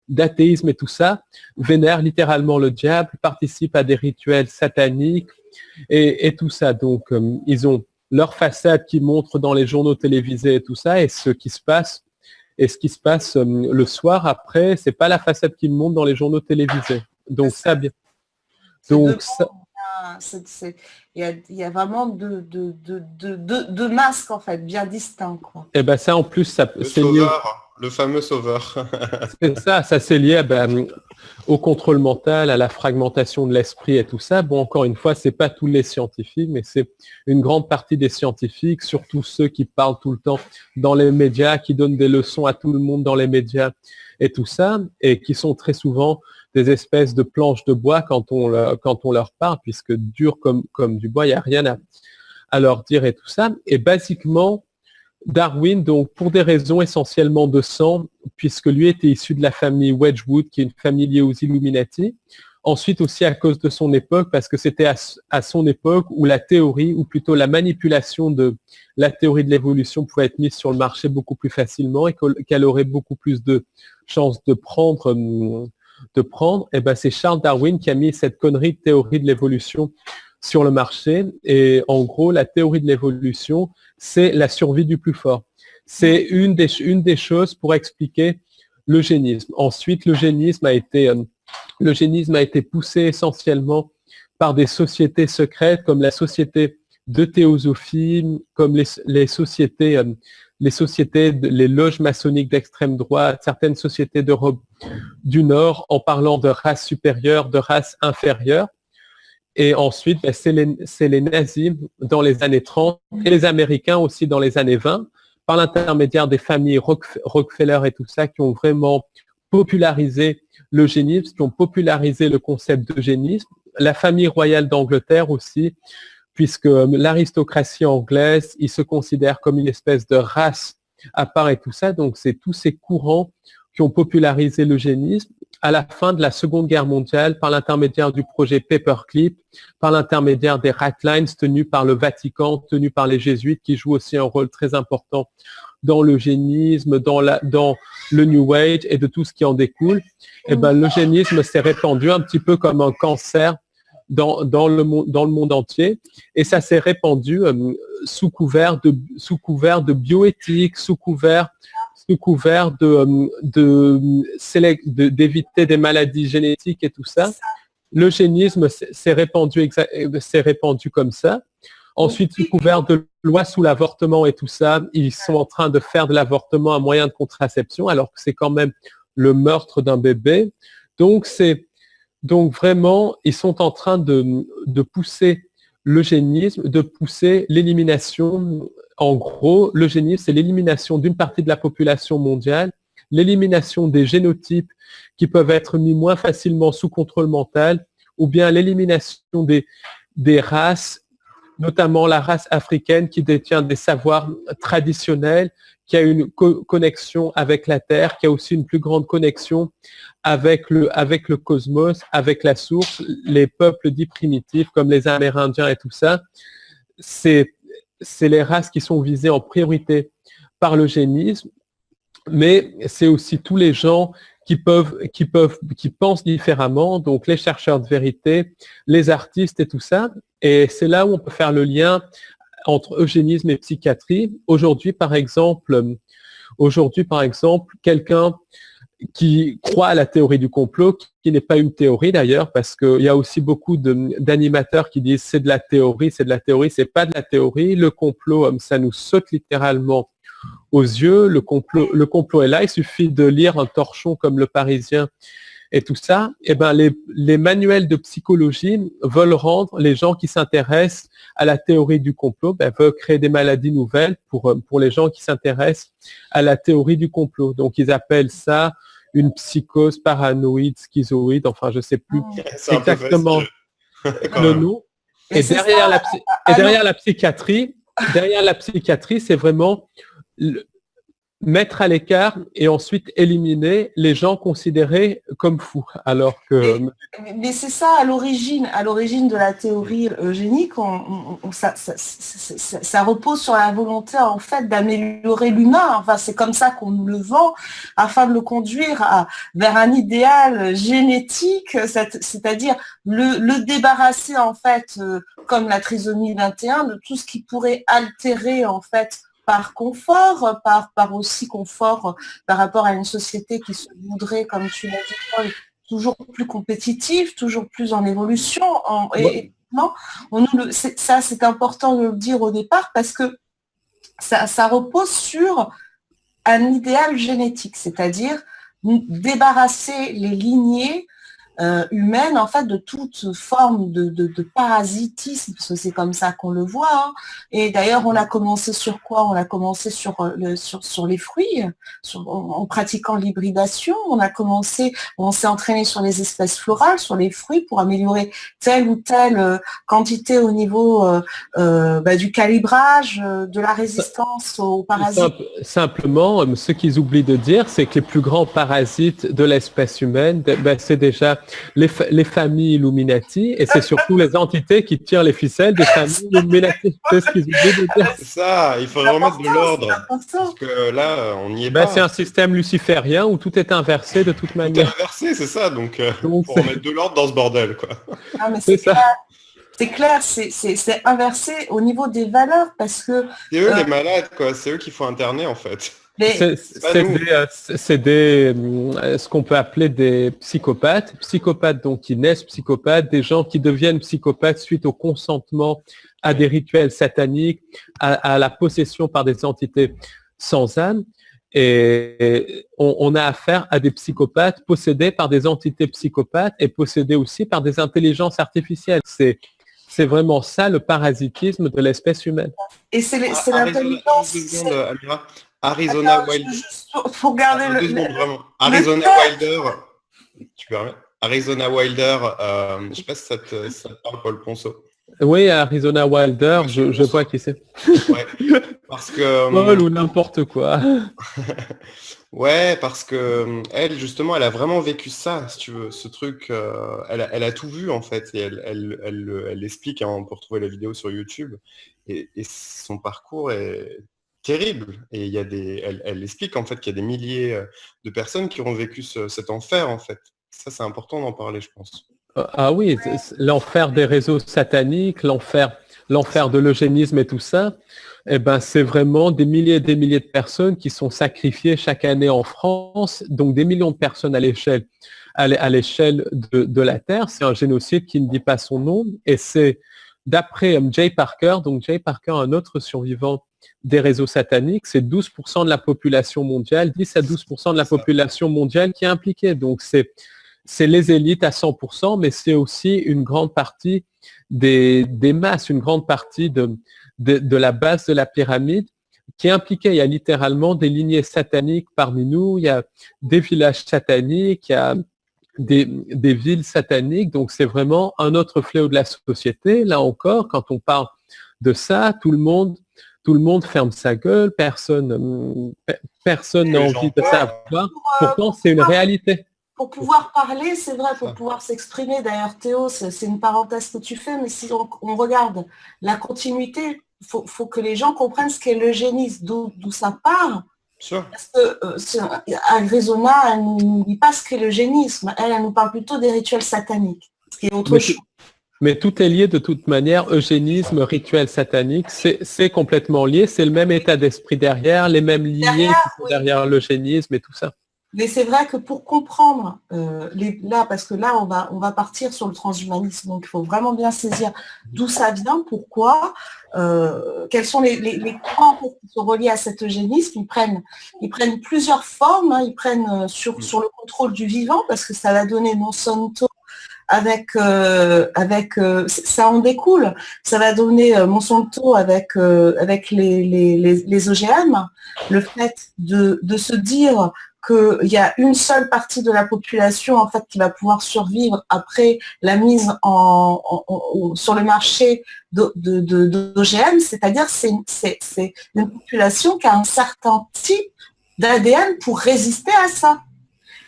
d'athéisme et tout ça, vénèrent littéralement le diable, participent à des rituels sataniques et tout ça. Donc, ils ont leur façade qui montre dans les journaux télévisés et tout ça, et ce qui se passe le soir après, c'est pas la façade qui montre dans les journaux télévisés. Donc ça, bien. Donc ça. Il y a vraiment deux masques en fait, bien distincts, quoi. Et ben ça en plus, c'est lié. Le fameux sauveur. C'est ça c'est lié au contrôle mental, à la fragmentation de l'esprit et tout ça. Bon, encore une fois, c'est pas tous les scientifiques, mais c'est une grande partie des scientifiques, surtout ceux qui parlent tout le temps dans les médias, qui donnent des leçons à tout le monde dans les médias et tout ça, et qui sont très souvent des espèces de planches de bois quand on leur parle, puisque dur comme du bois, il n'y a rien à leur dire et tout ça. Et basiquement, Darwin, donc pour des raisons essentiellement de sang, puisque lui était issu de la famille Wedgwood, qui est une famille liée aux Illuminati. Ensuite aussi à cause de son époque, parce que c'était à son époque où la théorie, ou plutôt la manipulation de la théorie de l'évolution pouvait être mise sur le marché beaucoup plus facilement et qu'elle aurait beaucoup plus de chances de prendre. Et ben c'est Charles Darwin qui a mis cette connerie de théorie de l'évolution sur le marché. Et en gros, la théorie de l'évolution, c'est la survie du plus fort. C'est une des choses pour expliquer l'eugénisme. Ensuite, l'eugénisme a été poussé essentiellement par des sociétés secrètes comme la société de théosophie, comme les sociétés, les loges maçonniques d'extrême droite, certaines sociétés d'Europe du Nord, en parlant de race supérieure, de race inférieure. Et ensuite, c'est les nazis dans les années 30 et les Américains aussi dans les années 20, par l'intermédiaire des familles Rockefeller et tout ça, qui ont vraiment popularisé l'eugénisme, qui ont popularisé le concept d'eugénisme. La famille royale d'Angleterre aussi, puisque l'aristocratie anglaise, ils se considèrent comme une espèce de race à part et tout ça. Donc, c'est tous ces courants qui ont popularisé l'eugénisme à la fin de la Seconde Guerre mondiale par l'intermédiaire du projet Paperclip, par l'intermédiaire des Ratlines tenus par le Vatican, tenus par les jésuites qui jouent aussi un rôle très important dans l'eugénisme, dans le New Age et de tout ce qui en découle. Et ben, l'eugénisme s'est répandu un petit peu comme un cancer dans le monde entier, et ça s'est répandu sous couvert de bioéthique, sous couvert d'éviter des maladies génétiques et tout ça. L'eugénisme s'est répandu comme ça. Ensuite, sous couvert de loi sous l'avortement et tout ça, ils sont en train de faire de l'avortement un moyen de contraception, alors que c'est quand même le meurtre d'un bébé. Donc vraiment, ils sont en train de pousser l'eugénisme, de pousser l'élimination. En gros, l'eugénisme, c'est l'élimination d'une partie de la population mondiale, l'élimination des génotypes qui peuvent être mis moins facilement sous contrôle mental, ou bien l'élimination des races, notamment la race africaine qui détient des savoirs traditionnels, qui a une connexion avec la Terre, qui a aussi une plus grande connexion avec le cosmos, avec la source, les peuples dits primitifs comme les Amérindiens et tout ça. C'est les races qui sont visées en priorité par l'eugénisme, mais c'est aussi tous les gens qui pensent différemment, donc les chercheurs de vérité, les artistes et tout ça. Et c'est là où on peut faire le lien entre eugénisme et psychiatrie. Aujourd'hui, par exemple, quelqu'un qui croit à la théorie du complot, qui n'est pas une théorie d'ailleurs, parce qu'il y a aussi beaucoup d'animateurs qui disent c'est de la théorie, c'est pas de la théorie. Le complot, ça nous saute littéralement aux yeux. Le complot est là, il suffit de lire un torchon comme Le Parisien et tout ça. Et ben les manuels de psychologie veulent rendre les gens qui s'intéressent à la théorie du complot, veulent créer des maladies nouvelles pour les gens qui s'intéressent à la théorie du complot. Donc ils appellent ça une psychose paranoïde, schizoïde, enfin je sais plus exactement le nom. Et derrière la psychiatrie, c'est vraiment mettre à l'écart et ensuite éliminer les gens considérés comme fous. Alors que... Mais c'est ça à l'origine de la théorie eugénique, ça repose sur la volonté en fait d'améliorer l'humain. Enfin, c'est comme ça qu'on nous le vend, afin de le conduire vers un idéal génétique, c'est-à-dire le débarrasser en fait, comme la trisomie 21, de tout ce qui pourrait altérer en fait par confort, par aussi confort par rapport à une société qui se voudrait, comme tu l'as dit, Paul, toujours plus compétitive, toujours plus en évolution. Ça, c'est important de le dire au départ parce que ça repose sur un idéal génétique, c'est-à-dire débarrasser les lignées humaine, en fait, de toute forme de parasitisme, parce que c'est comme ça qu'on le voit. Hein. Et d'ailleurs, on a commencé sur quoi? On a commencé sur les fruits, en pratiquant l'hybridation. On s'est entraîné sur les espèces florales, sur les fruits, pour améliorer telle ou telle quantité au niveau du calibrage, de la résistance aux parasites. Simplement, ce qu'ils oublient de dire, c'est que les plus grands parasites de l'espèce humaine, c'est déjà les familles Illuminati, et c'est surtout les entités qui tirent les ficelles des familles Illuminati. C'est ce qu'ils oublient de dire. C'est ça, il faudrait remettre de l'ordre. Parce que là, on n'y est pas. C'est un système luciférien où tout est inversé de toute manière. Tout est inversé, c'est ça, donc faut remettre de l'ordre dans ce bordel, quoi. Ah, mais c'est clair. C'est clair, c'est inversé au niveau des valeurs, parce que... C'est eux les malades, quoi. C'est eux qu'il faut interner, en fait. C'est ce qu'on peut appeler des psychopathes. Psychopathes, donc, qui naissent psychopathes, des gens qui deviennent psychopathes suite au consentement à des rituels sataniques, à la possession par des entités sans âme. Et on a affaire à des psychopathes possédés par des entités psychopathes et possédés aussi par des intelligences artificielles. C'est vraiment ça le parasitisme de l'espèce humaine. Et c'est l'intelligence. Arizona Wilder. Faut regarder Arizona Wilder. Tu permets? Arizona Wilder. Je sais pas si ça te parle, Paul Ponceau. Oui, Arizona Wilder, je vois qui c'est. Ouais, parce que... Paul ou n'importe quoi. Ouais, parce que elle, justement, elle a vraiment vécu ça, si tu veux, ce truc. Elle a tout vu, en fait, et elle explique, hein, on peut retrouver la vidéo sur YouTube, et son parcours est terrible. Et elle explique, en fait, qu'il y a des milliers de personnes qui ont vécu cet enfer, en fait. Ça, c'est important d'en parler, je pense. Ah oui, l'enfer des réseaux sataniques, l'enfer de l'eugénisme et tout ça, c'est vraiment des milliers et des milliers de personnes qui sont sacrifiées chaque année en France, donc des millions de personnes à l'échelle de la Terre. C'est un génocide qui ne dit pas son nom, et c'est d'après Jay Parker, donc Jay Parker, un autre survivant des réseaux sataniques, c'est 12% de la population mondiale, 10 à 12% de la population mondiale qui est impliquée. Donc c'est les élites à 100%, mais c'est aussi une grande partie des masses, une grande partie de la base de la pyramide qui est impliquée. Il y a littéralement des lignées sataniques parmi nous, il y a des villages sataniques, il y a des villes sataniques, donc c'est vraiment un autre fléau de la société. Là encore, quand on parle de ça, tout le monde ferme sa gueule, personne n'a envie de savoir. Pourtant, c'est une réalité. Pour pouvoir parler, c'est vrai, pour pouvoir s'exprimer. D'ailleurs, Théo, c'est une parenthèse que tu fais, mais si on regarde la continuité, il faut que les gens comprennent ce qu'est l'eugénisme, d'où ça part. Sure. Parce que Arizona, elle ne nous dit pas ce qu'est l'eugénisme. Elle nous parle plutôt des rituels sataniques, ce qui est autre chose. Mais tout est lié de toute manière, eugénisme, rituel satanique, c'est complètement lié, c'est le même état d'esprit derrière, les mêmes lignées derrière l'eugénisme et tout ça. Mais c'est vrai que pour comprendre, parce que là, on va partir sur le transhumanisme, donc il faut vraiment bien saisir d'où ça vient, pourquoi, quels sont les courants qui sont reliés à cet eugénisme. Ils prennent plusieurs formes, hein, ils prennent sur le contrôle du vivant, parce que ça va donner Monsanto avec ça en découle, ça va donner Monsanto avec les OGM, le fait de se dire qu'il y a une seule partie de la population en fait qui va pouvoir survivre après la mise sur le marché d'OGM, c'est-à-dire c'est une population qui a un certain type d'ADN pour résister à ça.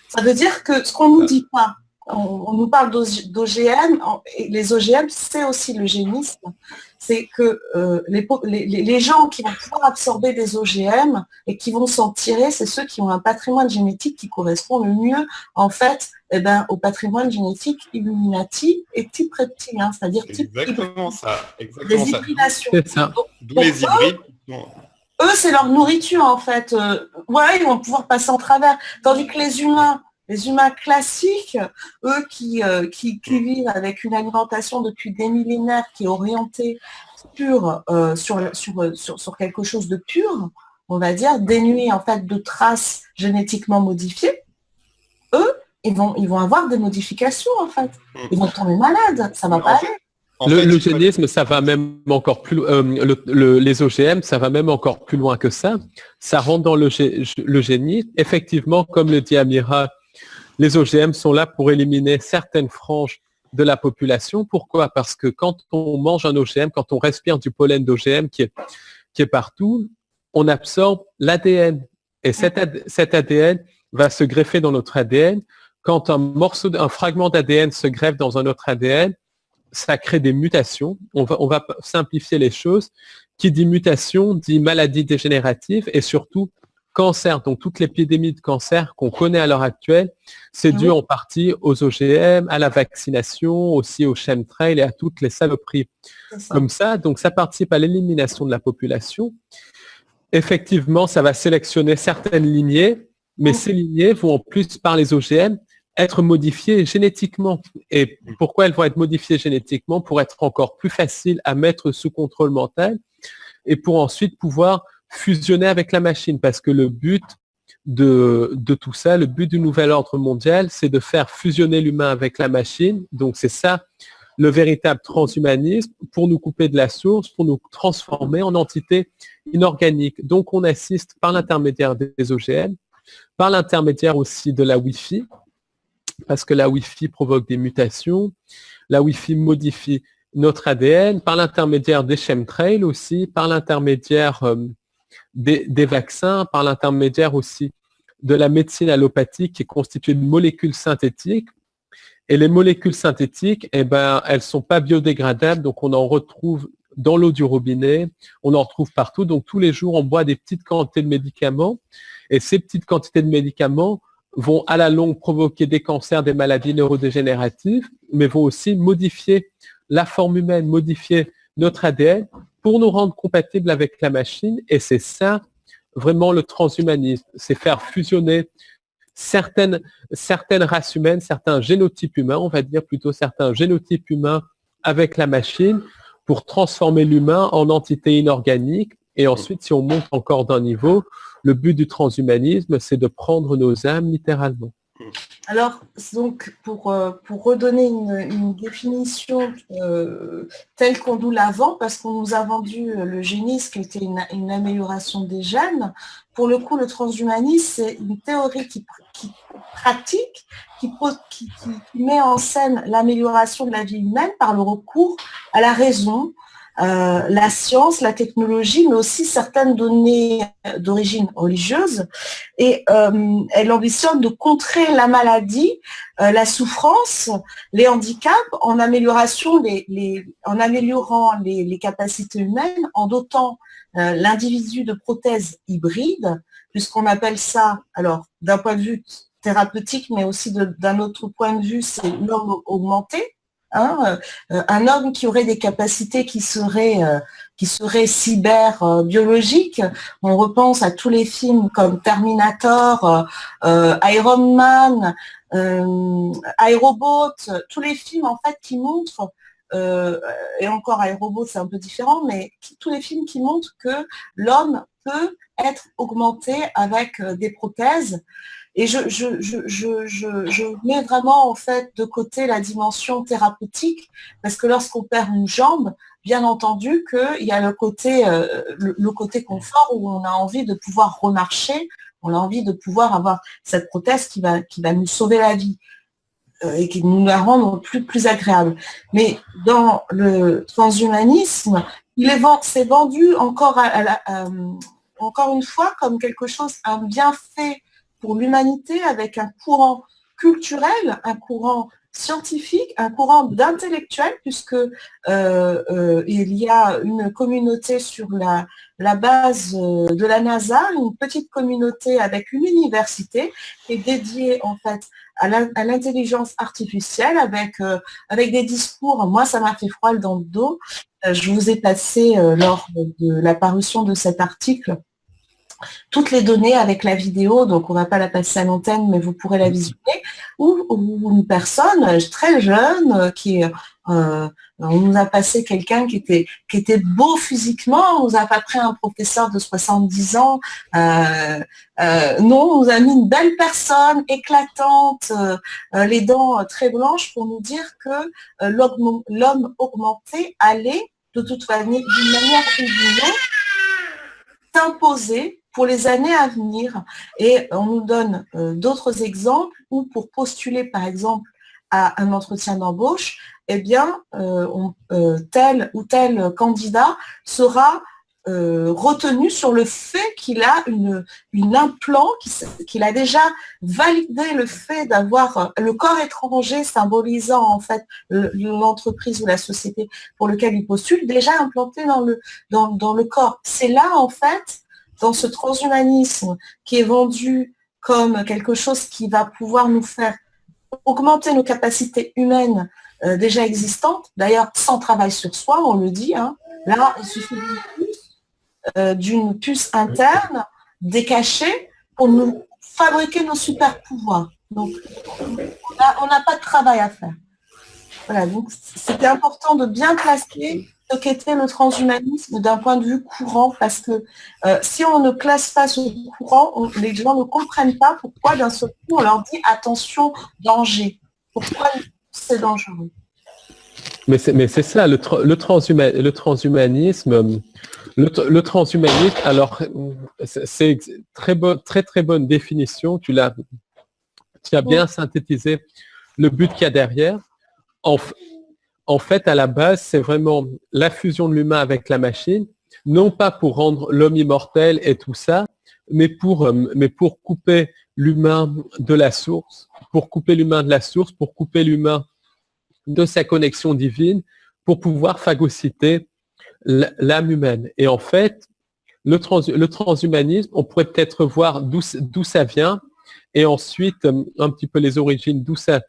Ça veut dire que ce qu'on ne nous dit pas, on nous parle d'OGM, et les OGM, c'est aussi l'eugénisme, c'est que les gens qui vont pouvoir absorber des OGM et qui vont s'en tirer, c'est ceux qui ont un patrimoine génétique qui correspond le mieux, en fait, au patrimoine génétique Illuminati et type reptilien, c'est-à-dire type exactement ça, des hybridations. D'où les hybrides. Eux, c'est leur nourriture, en fait. Ils vont pouvoir passer en travers, tandis que les humains classiques, eux qui vivent avec une alimentation depuis des millénaires qui est orientée sur quelque chose de pur, on va dire, dénué en fait de traces génétiquement modifiées, eux, ils vont avoir des modifications, en fait. Ils vont tomber malades, ça va pas aller. L'eugénisme, ça va même encore plus les OGM, ça va même encore plus loin que ça. Ça rentre dans l'eugénisme. Effectivement, comme le dit Amira, les OGM sont là pour éliminer certaines franges de la population. Pourquoi? Parce que quand on mange un OGM, quand on respire du pollen d'OGM qui est partout, on absorbe l'ADN. Et cet ADN va se greffer dans notre ADN. Quand un fragment d'ADN se greffe dans un autre ADN, ça crée des mutations. On va simplifier les choses. Qui dit mutation dit maladie dégénérative et surtout cancer. Donc toute l'épidémie de cancer qu'on connaît à l'heure actuelle, c'est dû en partie aux OGM, à la vaccination, aussi aux chemtrails et à toutes les saloperies comme ça. Donc ça participe à l'élimination de la population. Effectivement, ça va sélectionner certaines lignées, mais ces lignées vont en plus par les OGM être modifiées génétiquement. Et pourquoi elles vont être modifiées génétiquement? Pour être encore plus faciles à mettre sous contrôle mental et pour ensuite pouvoir fusionner avec la machine. Parce que le but de tout ça, le but du nouvel ordre mondial, c'est de faire fusionner l'humain avec la machine. Donc c'est ça le véritable transhumanisme, pour nous couper de la source, pour nous transformer en entités inorganiques. Donc on assiste par l'intermédiaire des OGM, par l'intermédiaire aussi de la Wi-Fi, parce que la Wi-Fi provoque des mutations, la Wi-Fi modifie notre ADN, par l'intermédiaire des chemtrails aussi, par l'intermédiaire des vaccins, par l'intermédiaire aussi de la médecine allopathique qui est constituée de molécules synthétiques. Et les molécules synthétiques, elles ne sont pas biodégradables, donc on en retrouve dans l'eau du robinet, on en retrouve partout. Donc tous les jours, on boit des petites quantités de médicaments et ces petites quantités de médicaments vont à la longue provoquer des cancers, des maladies neurodégénératives, mais vont aussi modifier la forme humaine, modifier notre ADN pour nous rendre compatibles avec la machine. Et c'est ça vraiment le transhumanisme, c'est faire fusionner certaines races humaines, certains génotypes humains, on va dire plutôt certains génotypes humains avec la machine pour transformer l'humain en entité inorganique. Et ensuite, si on monte encore d'un niveau, le but du transhumanisme, c'est de prendre nos âmes littéralement. Alors, donc, pour redonner une définition telle qu'on nous la vend, parce qu'on nous a vendu le génisme qui était une amélioration des gènes, pour le coup, le transhumanisme, c'est une théorie qui pratique, qui met en scène l'amélioration de la vie humaine par le recours à la raison, la science, la technologie, mais aussi certaines données d'origine religieuse. Et elle ambitionne de contrer la maladie, la souffrance, les handicaps en améliorant les capacités humaines, en dotant l'individu de prothèses hybrides, puisqu'on appelle ça, alors d'un point de vue thérapeutique, mais aussi d'un autre point de vue, c'est l'homme augmenté. Un homme qui aurait des capacités qui seraient cyber-biologiques. On repense à tous les films comme Terminator, Iron Man, iRobot, tous les films en fait qui montrent, et encore iRobot c'est un peu différent, mais tous les films qui montrent que l'homme peut être augmenté avec des prothèses. Et je mets vraiment en fait de côté la dimension thérapeutique, parce que lorsqu'on perd une jambe, bien entendu qu'il y a le côté confort où on a envie de pouvoir remarcher, on a envie de pouvoir avoir cette prothèse qui va nous sauver la vie et qui nous la rendre plus agréable. Mais dans le transhumanisme, c'est vendu encore une fois comme quelque chose, un bienfait pour l'humanité, avec un courant culturel, un courant scientifique, un courant d'intellectuels, puisque il y a une communauté sur la base de la NASA, une petite communauté avec une université qui est dédiée en fait à l'intelligence artificielle, avec des discours. Moi, ça m'a fait froid dans le dos. Je vous ai passé lors de la parution de cet article toutes les données avec la vidéo, donc on ne va pas la passer à l'antenne, mais vous pourrez la visionner, ou une personne très jeune on nous a passé quelqu'un qui était beau physiquement, on nous a pas pris un professeur de 70 ans, non, on nous a mis une belle personne, éclatante, les dents très blanches pour nous dire que l'homme augmenté allait, de toute manière, d'une manière ou d'une autre, s'imposer pour les années à venir. Et on nous donne d'autres exemples où pour postuler, par exemple, à un entretien d'embauche, eh bien, tel ou tel candidat sera retenu sur le fait qu'il a une implant, qu'il a déjà validé le fait d'avoir le corps étranger symbolisant en fait l'entreprise ou la société pour lequel il postule, déjà implanté dans le corps. C'est là, en fait, dans ce transhumanisme qui est vendu comme quelque chose qui va pouvoir nous faire augmenter nos capacités humaines déjà existantes, d'ailleurs sans travail sur soi, on le dit, hein. Là, il suffit d'une puce interne décachée pour nous fabriquer nos super pouvoirs. Donc, on n'a pas de travail à faire. Voilà, donc c'était important de bien placer ce qu'était le transhumanisme d'un point de vue courant, parce que si on ne classe pas ce courant, les gens ne comprennent pas pourquoi d'un seul coup on leur dit attention, danger. Pourquoi c'est dangereux. Mais c'est ça, le transhumanisme. Le transhumanisme, alors, c'est très bonne définition. Tu as bien synthétisé le but qu'il y a derrière. En fait, à la base, c'est vraiment la fusion de l'humain avec la machine, non pas pour rendre l'homme immortel et tout ça, mais pour couper l'humain de la source, pour couper l'humain de sa connexion divine, pour pouvoir phagocyter l'âme humaine. Et en fait, le transhumanisme, on pourrait peut-être voir d'où ça vient, et ensuite un petit peu les origines, d'où ça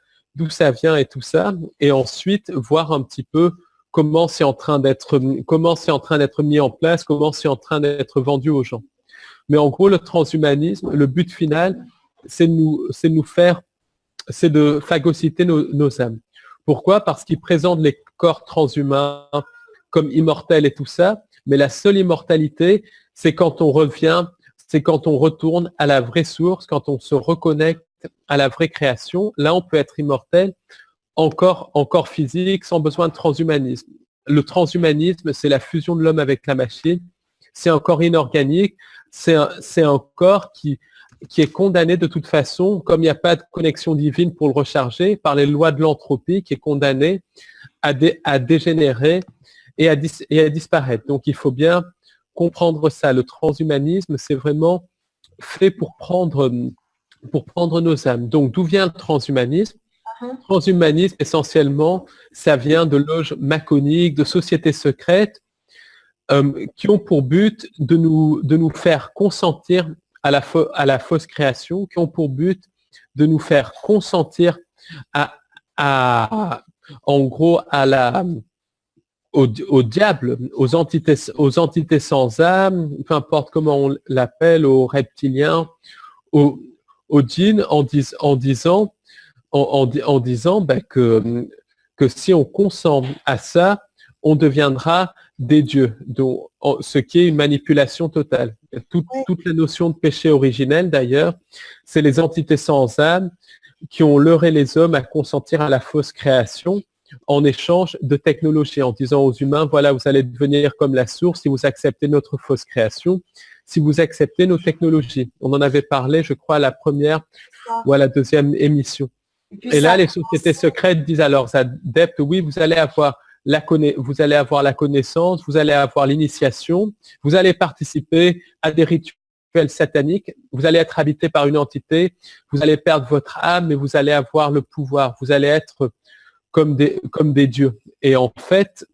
vient et tout ça, et ensuite voir un petit peu comment c'est en train d'être mis en place, comment c'est en train d'être vendu aux gens. Mais en gros, le transhumanisme, le but final, c'est de phagocyter nos âmes. Pourquoi? Parce qu'il présente les corps transhumains comme immortels et tout ça, mais la seule immortalité, c'est quand on retourne à la vraie source, quand on se reconnecte à la vraie création. Là, on peut être immortel encore physique, sans besoin de transhumanisme. Le transhumanisme, c'est la fusion de l'homme avec la machine. C'est un corps inorganique, c'est un corps qui est condamné de toute façon, comme il n'y a pas de connexion divine pour le recharger, par les lois de l'entropie, qui est condamné à dégénérer et à disparaître. Donc, il faut bien comprendre ça. Le transhumanisme, c'est vraiment fait pour prendre nos âmes. Donc, d'où vient le transhumanisme? Le transhumanisme, essentiellement, ça vient de loges maconiques, de sociétés secrètes qui ont pour but de nous faire consentir à la fausse création, qui ont pour but de nous faire consentir en gros, au diable, aux entités sans âme, peu importe comment on l'appelle, aux reptiliens, aux djinns, en disant que si on consent à ça, on deviendra des dieux, donc, ce qui est une manipulation totale. Toute la notion de péché originel, d'ailleurs, c'est les entités sans âme qui ont leurré les hommes à consentir à la fausse création en échange de technologie, en disant aux humains, voilà, vous allez devenir comme la source si vous acceptez notre fausse création, si vous acceptez nos technologies. On en avait parlé, je crois, à la première ou à la deuxième émission. Et là, les sociétés secrètes disent à leurs adeptes, oui, vous allez avoir la connaissance, vous allez avoir l'initiation, vous allez participer à des rituels sataniques, vous allez être habité par une entité, vous allez perdre votre âme, mais vous allez avoir le pouvoir, vous allez être comme des dieux. Et en fait,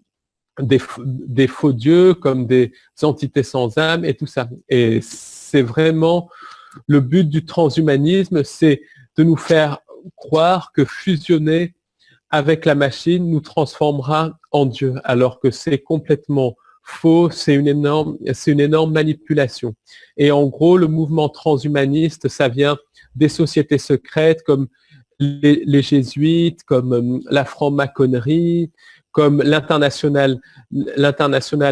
des faux dieux, comme des entités sans âme et tout ça. Et c'est vraiment le but du transhumanisme, c'est de nous faire croire que fusionner avec la machine nous transformera en Dieu, alors que c'est complètement faux, c'est une énorme manipulation. Et en gros, le mouvement transhumaniste, ça vient des sociétés secrètes comme les jésuites, comme la franc-maçonnerie, comme l'international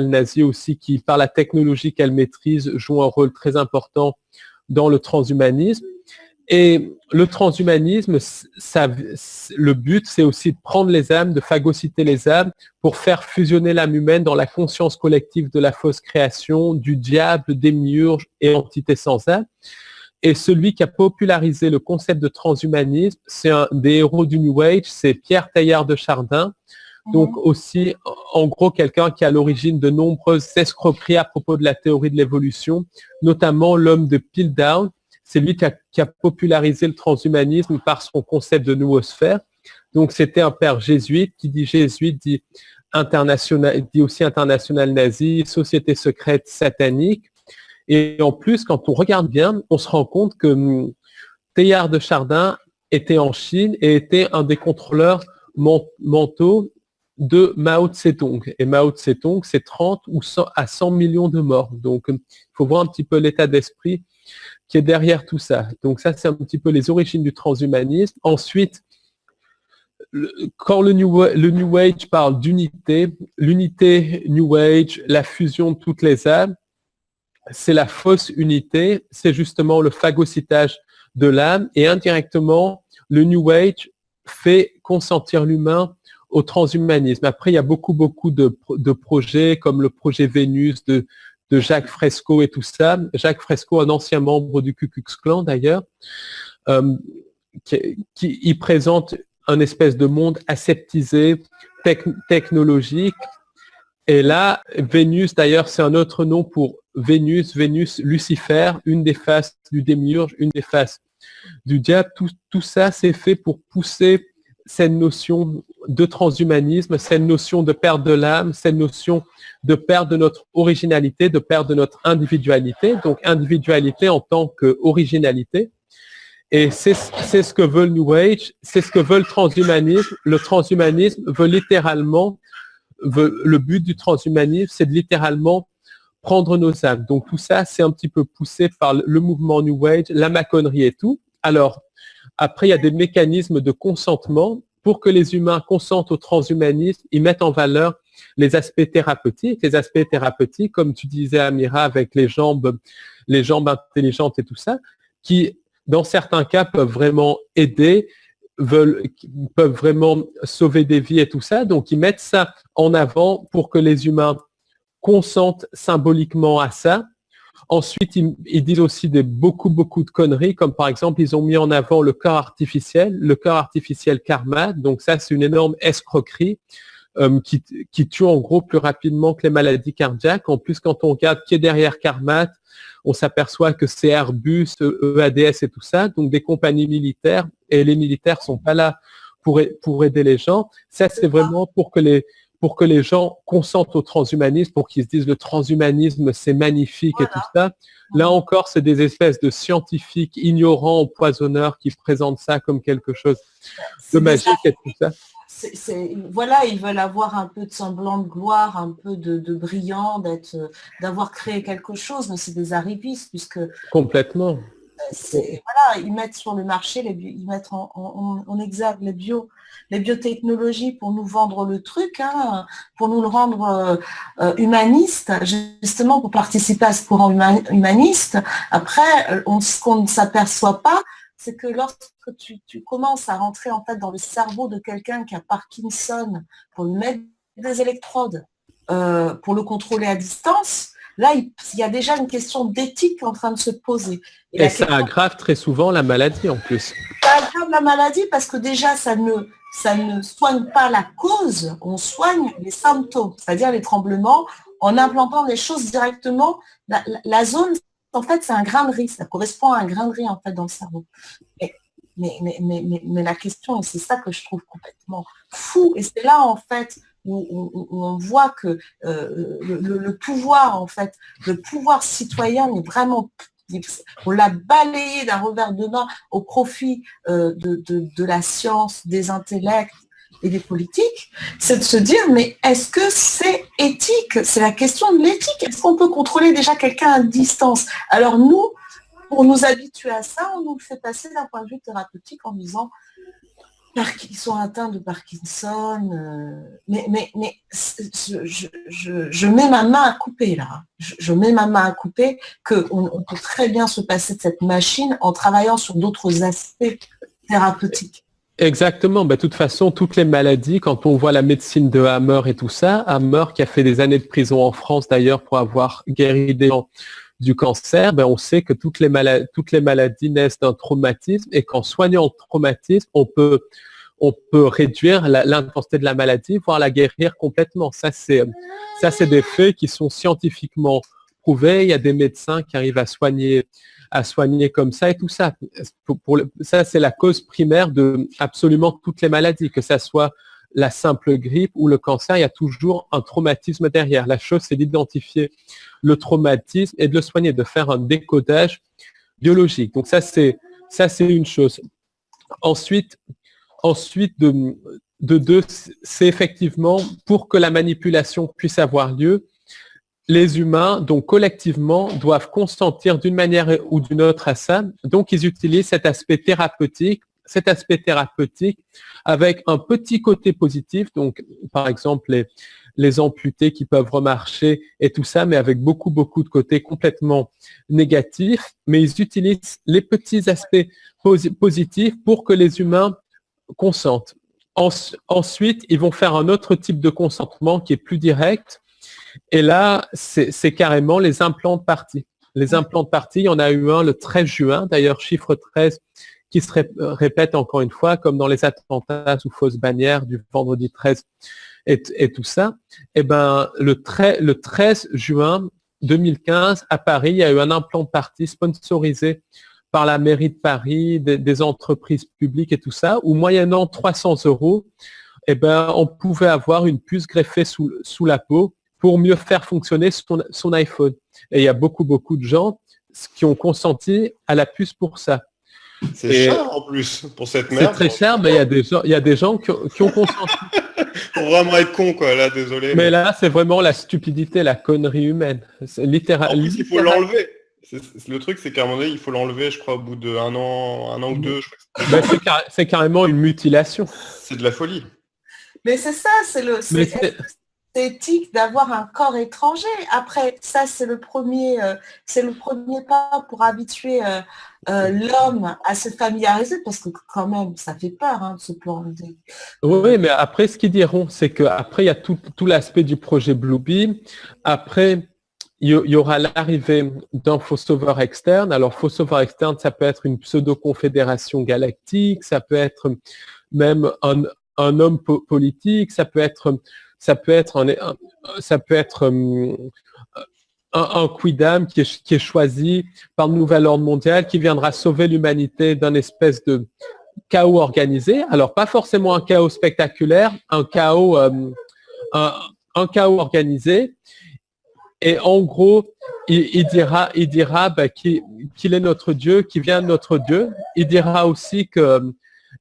nazi aussi, qui, par la technologie qu'elle maîtrise, joue un rôle très important dans le transhumanisme. Et le transhumanisme, le but, c'est aussi de prendre les âmes, de phagocyter les âmes pour faire fusionner l'âme humaine dans la conscience collective de la fausse création, du diable, démiurge et entité sans âme. Et celui qui a popularisé le concept de transhumanisme, c'est un des héros du New Age, c'est Pierre Teilhard de Chardin. Donc aussi, en gros, quelqu'un qui est à l'origine de nombreuses escroqueries à propos de la théorie de l'évolution, notamment l'homme de Piltdown. C'est lui qui a popularisé le transhumanisme par son concept de noosphère. Donc c'était un père jésuite, qui dit jésuite, dit aussi international nazi, société secrète satanique. Et en plus, quand on regarde bien, on se rend compte que Teilhard de Chardin était en Chine et était un des contrôleurs mentaux de Mao Tse-tung. Et Mao Tse-tung, c'est 30 ou 100 à 100 millions de morts. Donc il faut voir un petit peu l'état d'esprit qui est derrière tout ça. Donc ça, c'est un petit peu les origines du transhumanisme. Ensuite, quand le New Age parle d'unité, l'unité New Age, la fusion de toutes les âmes, c'est la fausse unité, c'est justement le phagocytage de l'âme, et indirectement, le New Age fait consentir l'humain au transhumanisme. Après, il y a beaucoup de projets, comme le projet Vénus de Jacques Fresco et tout ça. Jacques Fresco, un ancien membre du Ku Klux Klan d'ailleurs, qui présente un espèce de monde aseptisé, technologique. Et là, Vénus, d'ailleurs, c'est un autre nom pour Vénus, Lucifer, une des faces du démiurge, une des faces du diable. Tout ça, c'est fait pour pousser cette notion de transhumanisme, cette notion de perte de l'âme, cette notion de perte de notre originalité, de perte de notre individualité. Donc, individualité en tant qu'originalité. Et c'est ce que veut le New Age, c'est ce que veut le transhumanisme. Le transhumanisme veut littéralement, le but du transhumanisme, c'est de littéralement prendre nos âmes. Donc tout ça, c'est un petit peu poussé par le mouvement New Age, la maçonnerie et tout. Alors, après, il y a des mécanismes de consentement. Pour que les humains consentent au transhumanisme, ils mettent en valeur les aspects thérapeutiques. Les aspects thérapeutiques, comme tu disais, Amira, avec les jambes intelligentes et tout ça, qui, dans certains cas, peuvent vraiment aider, peuvent vraiment sauver des vies et tout ça. Donc, ils mettent ça en avant pour que les humains consentent symboliquement à ça. Ensuite, ils disent aussi beaucoup de conneries, comme par exemple, ils ont mis en avant le cœur artificiel Karma. Donc ça, c'est une énorme escroquerie qui tue en gros plus rapidement que les maladies cardiaques. En plus, quand on regarde qui est derrière Karma, on s'aperçoit que c'est Airbus, EADS et tout ça, donc des compagnies militaires, et les militaires sont pas là pour aider les gens. Ça, c'est vraiment pour que les gens consentent au transhumanisme, pour qu'ils se disent le transhumanisme, c'est magnifique et tout ça. Là encore, c'est des espèces de scientifiques ignorants, empoisonneurs qui présentent ça comme quelque chose de magique et tout ça. Voilà, ils veulent avoir un peu de semblant de gloire, un peu de brillant, d'avoir créé quelque chose, mais c'est des arrivistes, puisque... Complètement. Voilà, ils mettent sur le marché, ils mettent en exergue les biotechnologies pour nous vendre le truc, hein, pour nous le rendre humaniste, justement pour participer à ce courant humaniste. Après, ce qu'on ne s'aperçoit pas, c'est que lorsque tu commences à rentrer en fait dans le cerveau de quelqu'un qui a Parkinson, pour lui mettre des électrodes, pour le contrôler à distance, là, il y a déjà une question d'éthique en train de se poser. Et ça aggrave très souvent la maladie en plus. Ça aggrave la maladie parce que déjà, ça ne soigne pas la cause, on soigne les symptômes, c'est-à-dire les tremblements, en implantant les choses directement. La zone, en fait, c'est un grain de riz, ça correspond à un grain de riz en fait dans le cerveau. Mais la question, et c'est ça que je trouve complètement fou, et c'est là en fait où on voit que le pouvoir, en fait, le pouvoir citoyen est vraiment, on l'a balayé d'un revers de main au profit de la science, des intellects et des politiques, c'est de se dire, mais est-ce que c'est éthique? C'est la question de l'éthique. Est-ce qu'on peut contrôler déjà quelqu'un à distance? Alors nous, pour nous habituer à ça, on nous le fait passer d'un point de vue thérapeutique en disant, Ils sont atteints de Parkinson, mais je mets ma main à couper là. Je mets ma main à couper qu'on peut très bien se passer de cette machine en travaillant sur d'autres aspects thérapeutiques. Exactement. De toute façon, toutes les maladies, quand on voit la médecine de Hammer et tout ça, Hammer qui a fait des années de prison en France d'ailleurs pour avoir guéri des gens du cancer, on sait que toutes les maladies naissent d'un traumatisme et qu'en soignant le traumatisme, on peut réduire l'intensité de la maladie, voire la guérir complètement. Ça, c'est des faits qui sont scientifiquement prouvés. Il y a des médecins qui arrivent à soigner comme ça et tout ça. Ça, c'est la cause primaire de absolument toutes les maladies, que ça soit la simple grippe ou le cancer, il y a toujours un traumatisme derrière. La chose, c'est d'identifier le traumatisme et de le soigner, de faire un décodage biologique. Donc ça, c'est une chose. Ensuite, de deux, c'est effectivement pour que la manipulation puisse avoir lieu, les humains, donc collectivement, doivent consentir d'une manière ou d'une autre à ça. Donc, ils utilisent cet aspect thérapeutique avec un petit côté positif. Donc, par exemple, les amputés qui peuvent remarcher et tout ça, mais avec beaucoup de côtés complètement négatifs. Mais ils utilisent les petits aspects positifs pour que les humains consentent. Ensuite, ils vont faire un autre type de consentement qui est plus direct. Et là, c'est carrément les implants de partie. Les implants de partie, il y en a eu un le 13 juin, d'ailleurs chiffre 13 qui se répète encore une fois, comme dans les attentats sous fausse bannière du vendredi 13 et tout ça. Et le 13 juin 2015, à Paris, il y a eu un implant de partie sponsorisé par la mairie de Paris, des entreprises publiques et tout ça, où moyennant 300 €, on pouvait avoir une puce greffée sous la peau pour mieux faire fonctionner son iPhone. Et il y a beaucoup de gens qui ont consenti à la puce pour ça. C'est cher en plus pour cette merde. C'est très cher, mais il y a des gens qui ont consenti. Faut vraiment être con, quoi, là, désolé. Mais là, c'est vraiment la stupidité, la connerie humaine. C'est littéralement. En plus, il faut l'enlever. Le truc, c'est qu'à un moment donné, il faut l'enlever, je crois, au bout d'un an ou deux. C'est carrément une mutilation. C'est de la folie. Mais c'est ça, c'est éthique d'avoir un corps étranger. Après, ça, c'est le premier pas pour habituer l'homme à se familiariser, parce que quand même, ça fait peur de se planter. Oui, mais après, ce qu'ils diront, c'est qu'après, il y a tout l'aspect du projet Bluebeam. Après, il y aura l'arrivée d'un faux sauveur externe. Alors, faux sauveur externe, ça peut être une pseudo-confédération galactique, ça peut être même un homme politique, ça peut être un quidam qui est choisi par le nouvel ordre mondial, qui viendra sauver l'humanité d'un espèce de chaos organisé. Alors, pas forcément un chaos spectaculaire, un chaos organisé. Et en gros, il dira qu'il est notre Dieu, qu'il vient de notre Dieu. Il dira aussi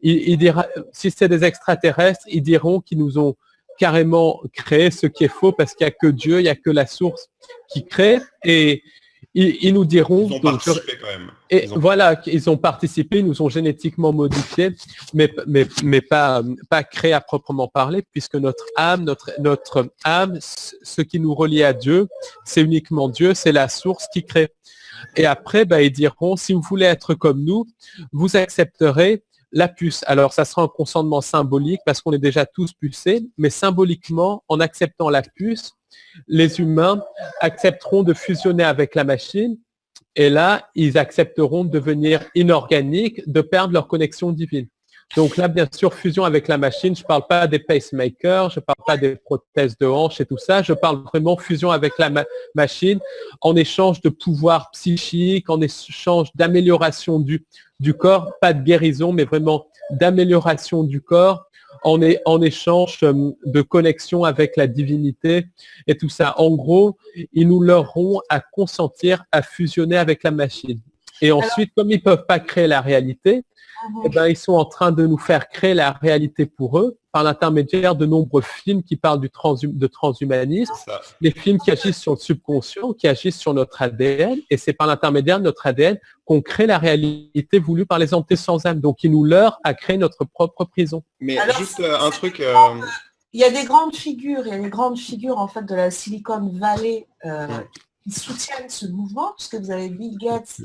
il dira, si c'est des extraterrestres, ils diront qu'ils nous ont carrément créé, ce qui est faux, parce qu'il n'y a que Dieu, il n'y a que la source qui crée. Et ils nous diront... Ils ont participé quand même. Ils ont participé, ils nous ont génétiquement modifiés, mais pas créés à proprement parler, puisque notre âme, ce qui nous relie à Dieu, c'est uniquement Dieu, c'est la source qui crée. Et après, ils diront, si vous voulez être comme nous, vous accepterez la puce. Alors, ça sera un consentement symbolique parce qu'on est déjà tous pucés, mais symboliquement, en acceptant la puce, les humains accepteront de fusionner avec la machine et là, ils accepteront de devenir inorganiques, de perdre leur connexion divine. Donc là, bien sûr, fusion avec la machine, je ne parle pas des pacemakers, je ne parle pas des prothèses de hanche et tout ça, je parle vraiment fusion avec la machine en échange de pouvoir psychique, en échange d'amélioration du corps, pas de guérison, mais vraiment d'amélioration du corps, en échange de connexion avec la divinité et tout ça. En gros, ils nous l'auront à consentir à fusionner avec la machine. Et ensuite, comme ils ne peuvent pas créer la réalité, eh ben, ils sont en train de nous faire créer la réalité pour eux par l'intermédiaire de nombreux films qui parlent de transhumanisme, des films qui agissent sur le subconscient, qui agissent sur notre ADN, et c'est par l'intermédiaire de notre ADN qu'on crée la réalité voulue par les entités sans âme. Donc, ils nous leurrent à créer notre propre prison. Mais Alors, juste un truc... il y a des grandes figures, en fait de la Silicon Valley qui soutiennent ce mouvement, puisque vous avez Bill Gates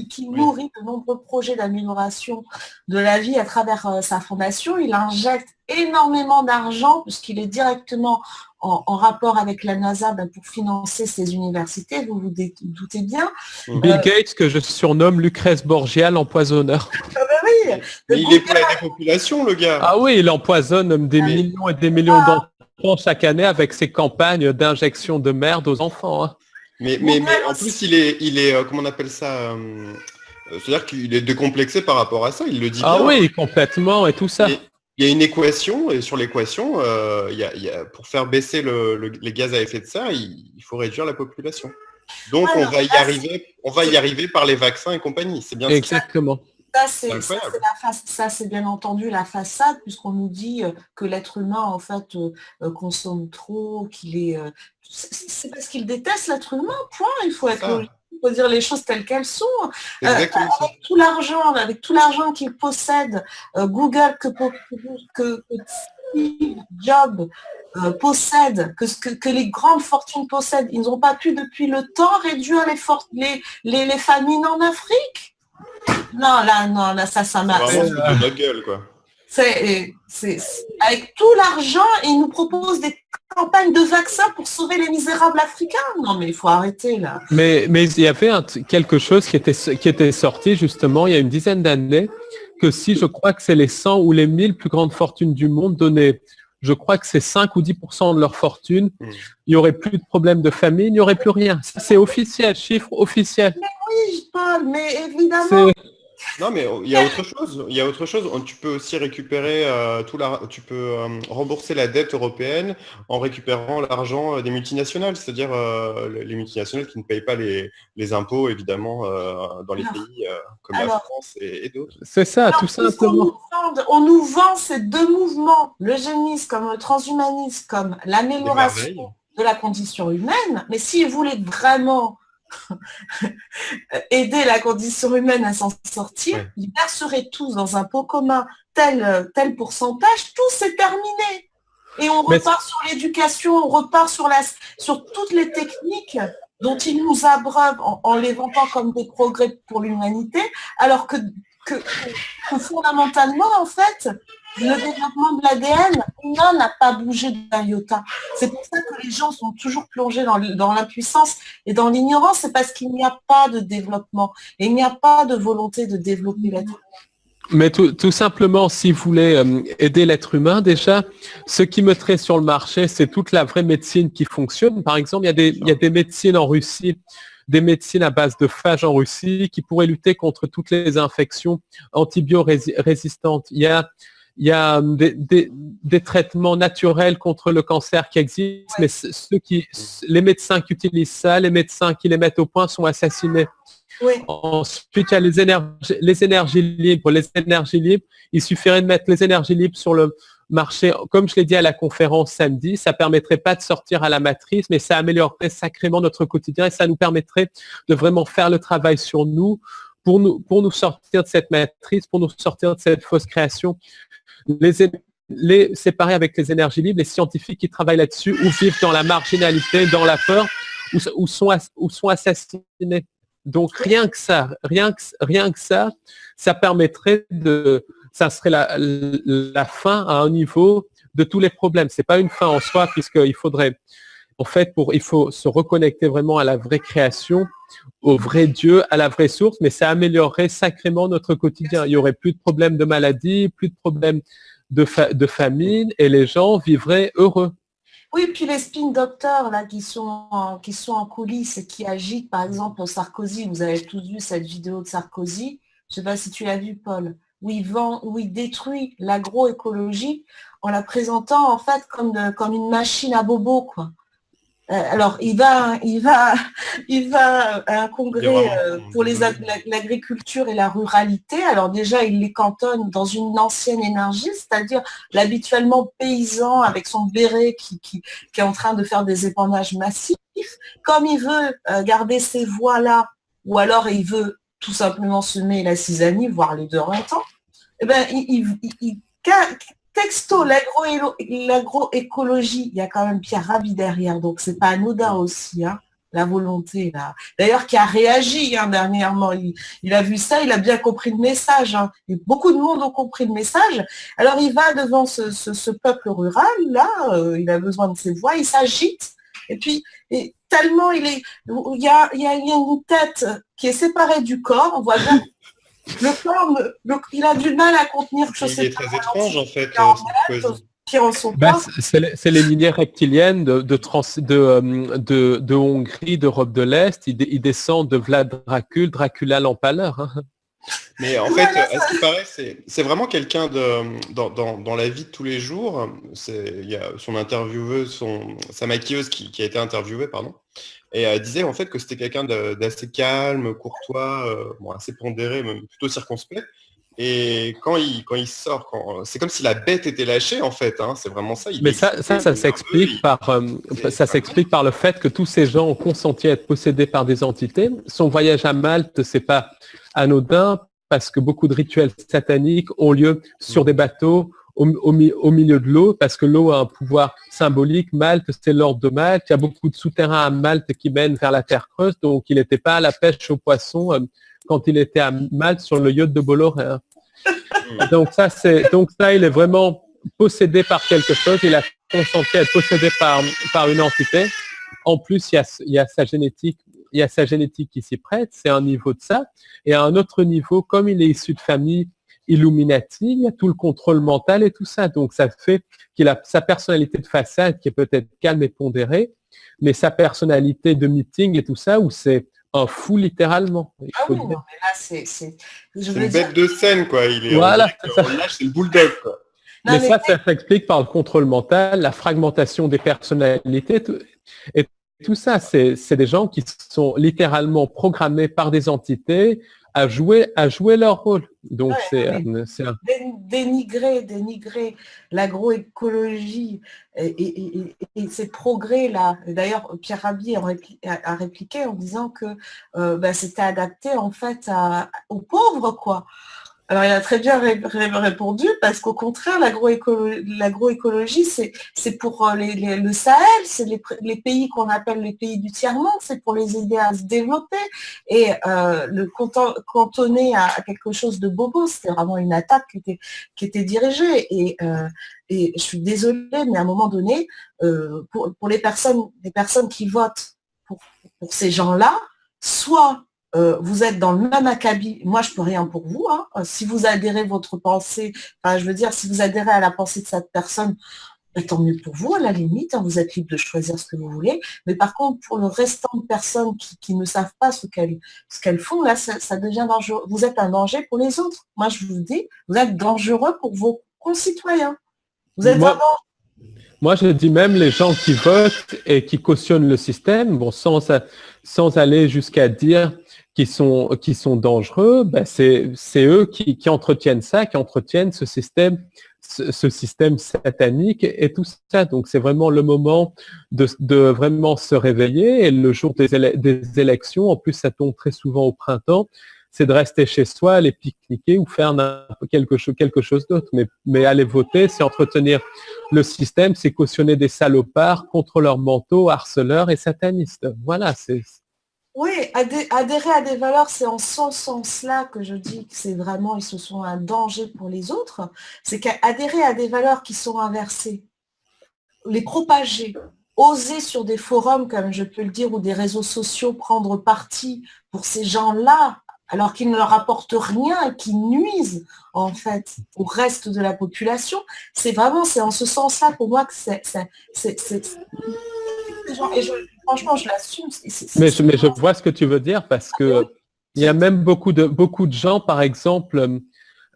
qui nourrit de nombreux projets d'amélioration de la vie à travers sa fondation. Il injecte énormément d'argent, puisqu'il est directement en rapport avec la NASA pour financer ses universités, vous vous doutez bien. Bill Gates, que je surnomme Lucrèce Borgia, l'empoisonneur. Oui, mais il est pour la dépopulation, le gars. Ah oui, il empoisonne des millions et des millions d'enfants chaque année avec ses campagnes d'injection de merde aux enfants. Hein. Mais en plus, il est comment on appelle ça c'est-à-dire qu'il est décomplexé par rapport à ça, il le dit bien. Ah oui, complètement, et tout ça. Il y a une équation, et sur l'équation, pour faire baisser les gaz à effet de serre, il faut réduire la population. Donc on va y arriver par les vaccins et compagnie. C'est bien exactement. Ça, c'est bien entendu la façade, puisqu'on nous dit que l'être humain, en fait, consomme trop, qu'il est... c'est parce qu'il déteste l'être humain, point. Il faut être logique. Il faut dire les choses telles qu'elles sont. Avec tout l'argent qu'il possède, Google, que Steve Jobs possède, que les grandes fortunes possèdent, ils n'ont pas pu depuis le temps réduire les famines en Afrique. Non, là, ça m'a... C'est vraiment de notre gueule, quoi. C'est avec tout l'argent, ils nous proposent des campagnes de vaccins pour sauver les misérables africains. Non, mais il faut arrêter, là. Mais il y avait quelque chose qui était sorti, justement, il y a une dizaine d'années, que si je crois que c'est les 100 ou les 1000 plus grandes fortunes du monde données, je crois que c'est 5 ou 10% de leur fortune, il n'y aurait plus de problème de famine, il n'y aurait plus rien. C'est officiel, chiffre officiel. Mais oui, Paul, mais évidemment... Non, mais il y a autre chose. Il y a autre chose. Tu peux aussi récupérer tu peux rembourser la dette européenne en récupérant l'argent des multinationales, c'est-à-dire les multinationales qui ne payent pas les impôts, évidemment, dans les pays comme la France et d'autres. C'est ça, tout simplement. On nous vend ces deux mouvements, l'eugénisme comme le transhumanisme, comme l'amélioration de la condition humaine. Mais si vous voulez vraiment aider la condition humaine à s'en sortir, ils verseraient tous dans un pot commun tel pourcentage, tout c'est terminé. Et on repart sur l'éducation, on repart sur toutes les techniques dont ils nous abreuvent en les vantant comme des progrès pour l'humanité, alors que fondamentalement, en fait, le développement de l'ADN humain n'a pas bougé d'un iota. C'est pour ça que les gens sont toujours plongés dans l'impuissance et dans l'ignorance, c'est parce qu'il n'y a pas de développement et il n'y a pas de volonté de développer l'être humain. Mais tout simplement, si vous voulez aider l'être humain, déjà, ce qui mettrait sur le marché, c'est toute la vraie médecine qui fonctionne. Par exemple, il y a des médecines en Russie, des médecines à base de phages en Russie qui pourraient lutter contre toutes les infections antibiorésistantes. Il y a des traitements naturels contre le cancer qui existent, mais les médecins qui utilisent ça, les médecins qui les mettent au point sont assassinés. Oui. Ensuite, il y a les énergies libres. Les énergies libres, il suffirait de mettre les énergies libres sur le marché. Comme je l'ai dit à la conférence samedi, ça ne permettrait pas de sortir à la matrice, mais ça améliorerait sacrément notre quotidien et ça nous permettrait de vraiment faire le travail sur nous pour nous sortir de cette matrice, pour nous sortir de cette fausse création. Les séparer avec les énergies libres, les scientifiques qui travaillent là-dessus ou vivent dans la marginalité, dans la peur, ou sont assassinés. Donc rien que ça, ça permettrait ça serait la fin à un niveau de tous les problèmes. C'est pas une fin en soi, puisqu'il faudrait, en fait, il faut se reconnecter vraiment à la vraie création, au vrai Dieu, à la vraie source, mais ça améliorerait sacrément notre quotidien. Il y aurait plus de problèmes de maladie, plus de problèmes de famine, et les gens vivraient heureux. Oui, puis les spin doctors là qui sont en coulisses et qui agitent, par exemple Sarkozy, vous avez tous vu cette vidéo de Sarkozy, je ne sais pas si tu l'as vu Paul, où il détruit l'agroécologie en la présentant en fait comme une machine à bobo, quoi. Alors, il va à un congrès pour l'agriculture et la ruralité. Alors déjà, il les cantonne dans une ancienne énergie, c'est-à-dire l'habituellement paysan avec son béret qui est en train de faire des épandages massifs. Comme il veut garder ces voies-là, ou alors il veut tout simplement semer la cisanie, voire les deux en même temps, eh ben, texto, l'agroécologie, il y a quand même Pierre Rabhi derrière, donc c'est pas anodin aussi, hein, la volonté là. D'ailleurs, qui a réagi dernièrement, il a vu ça, il a bien compris le message, hein, et beaucoup de monde ont compris le message. Alors il va devant ce peuple rural, là, il a besoin de ses voix, il s'agite, et puis tellement il y a une tête qui est séparée du corps, on voit bien. Le corps, il a du mal à contenir. Il est très étrange en fait. C'est les lignées rectiliennes de Hongrie, d'Europe de l'Est. Ils descendent de Vlad Dracul, Dracula l'Empaleur. Hein. Mais en fait, à ce qui paraît, c'est vraiment quelqu'un dans la vie de tous les jours. Il y a son intervieweuse, sa maquilleuse qui a été interviewée, pardon. Et elle disait en fait que c'était quelqu'un d'assez calme, courtois, assez pondéré, même plutôt circonspect. Et quand il sort, c'est comme si la bête était lâchée en fait. Hein, c'est vraiment ça. Mais ça s'explique par le fait que tous ces gens ont consenti à être possédés par des entités. Son voyage à Malte, c'est pas anodin parce que beaucoup de rituels sataniques ont lieu sur des bateaux au milieu de l'eau, parce que l'eau a un pouvoir symbolique. Malte, c'est l'ordre de Malte. Il y a beaucoup de souterrains à Malte qui mènent vers la terre creuse, donc il n'était pas à la pêche aux poissons quand il était à Malte sur le yacht de Bolloré. Hein. Donc ça, il est vraiment possédé par quelque chose. Il a consenti à être possédé par une entité. En plus, il y a sa génétique. Il y a sa génétique qui s'y prête. C'est un niveau de ça. Et à un autre niveau, comme il est issu de famille Illuminati, il y a tout le contrôle mental et tout ça. Donc, ça fait qu'il a sa personnalité de façade qui est peut-être calme et pondérée, mais sa personnalité de meeting et tout ça, où c'est un fou littéralement. Oui, non, mais là, c'est une bête de scène, quoi. Voilà, c'est le bulldog, quoi. Non, mais ça s'explique par le contrôle mental, la fragmentation des personnalités, et tout ça, c'est des gens qui sont littéralement programmés par des entités à jouer leur rôle. Donc dénigrer l'agroécologie et ces progrès là. D'ailleurs, Pierre Rabhi a répliqué en disant que c'était adapté en fait aux pauvres, quoi. Alors, il a très bien répondu parce qu'au contraire, l'agroécologie, c'est pour le Sahel, c'est les pays qu'on appelle les pays du tiers-monde, c'est pour les aider à se développer. Et le cantonner à quelque chose de bobo, c'était vraiment une attaque qui était dirigée. Et je suis désolée, mais à un moment donné, pour les personnes qui votent pour ces gens-là, soit vous êtes dans le même acabit, moi je peux rien pour vous, hein. Si vous adhérez votre pensée, si vous adhérez à la pensée de cette personne, tant mieux pour vous, à la limite, hein, vous êtes libre de choisir ce que vous voulez, mais par contre pour le restant de personnes qui ne savent pas ce qu'elles font, là ça devient dangereux, vous êtes un danger pour les autres, moi je vous dis, vous êtes dangereux pour vos concitoyens, vous êtes un danger. Moi, je dis même les gens qui votent et qui cautionnent le système, bon, sans aller jusqu'à dire qu'ils sont dangereux, c'est eux qui entretiennent ça, qui entretiennent ce système satanique et tout ça. Donc, c'est vraiment le moment de vraiment se réveiller. Et le jour des élections, en plus, ça tombe très souvent au printemps, c'est de rester chez soi, aller pique-niquer ou faire quelque chose d'autre. Mais aller voter, c'est entretenir le système, c'est cautionner des salopards, contrôleurs mentaux, harceleurs et satanistes. Voilà, c'est... Oui, adhérer à des valeurs, c'est en ce sens-là que je dis que c'est vraiment, ils se sont un danger pour les autres. C'est qu'adhérer à des valeurs qui sont inversées, les propager, oser sur des forums, comme je peux le dire, ou des réseaux sociaux, prendre parti pour ces gens-là, alors qu'ils ne leur apportent rien et qui nuisent en fait au reste de la population, c'est en ce sens-là pour moi que c'est franchement, je l'assume. Mais je vois ce que tu veux dire parce que il y a même beaucoup de gens, par exemple,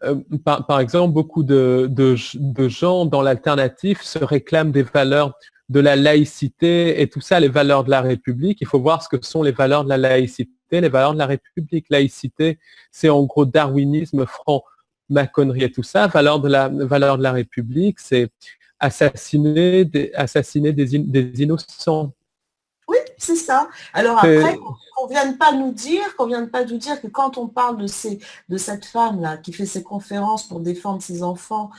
beaucoup de gens dans l'alternative se réclament des valeurs de la laïcité et tout ça, les valeurs de la République. Il faut voir ce que sont les valeurs de la laïcité, les valeurs de la République. Laïcité, c'est en gros darwinisme, franc-maçonnerie et tout ça. Valeur de la République, c'est assassiner des innocents. Oui, c'est ça. Alors après, qu'on vienne pas nous dire que quand on parle de cette femme-là qui fait ses conférences pour défendre ses enfants,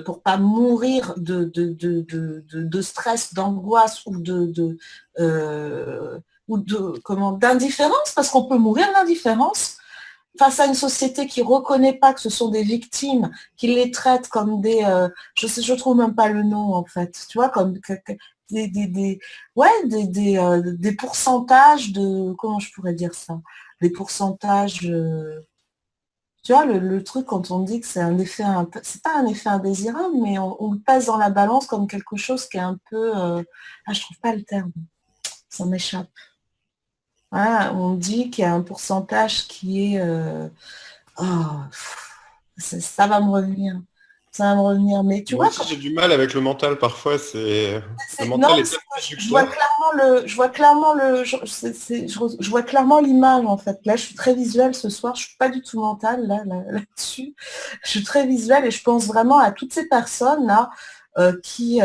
pour pas mourir de stress, d'angoisse ou d'indifférence, parce qu'on peut mourir d'indifférence face à une société qui reconnaît pas que ce sont des victimes, qui les traite comme je trouve même pas le nom en fait, tu vois, comme des pourcentages de, comment je pourrais dire ça, des pourcentages, tu vois, le truc quand on dit que c'est un effet, c'est pas un effet indésirable, mais on le pèse dans la balance comme quelque chose qui est un peu, je trouve pas le terme, ça m'échappe. Voilà, on dit qu'il y a un pourcentage qui est, ça va me revenir. Ça va me revenir, mais tu Moi vois. aussi, j'ai du mal avec le mental parfois. Le mental Non, est tellement je vois clairement l'image en fait. Là, je suis très visuelle ce soir. Je suis pas du tout mentale là-dessus. Je suis très visuelle et je pense vraiment à toutes ces personnes là qui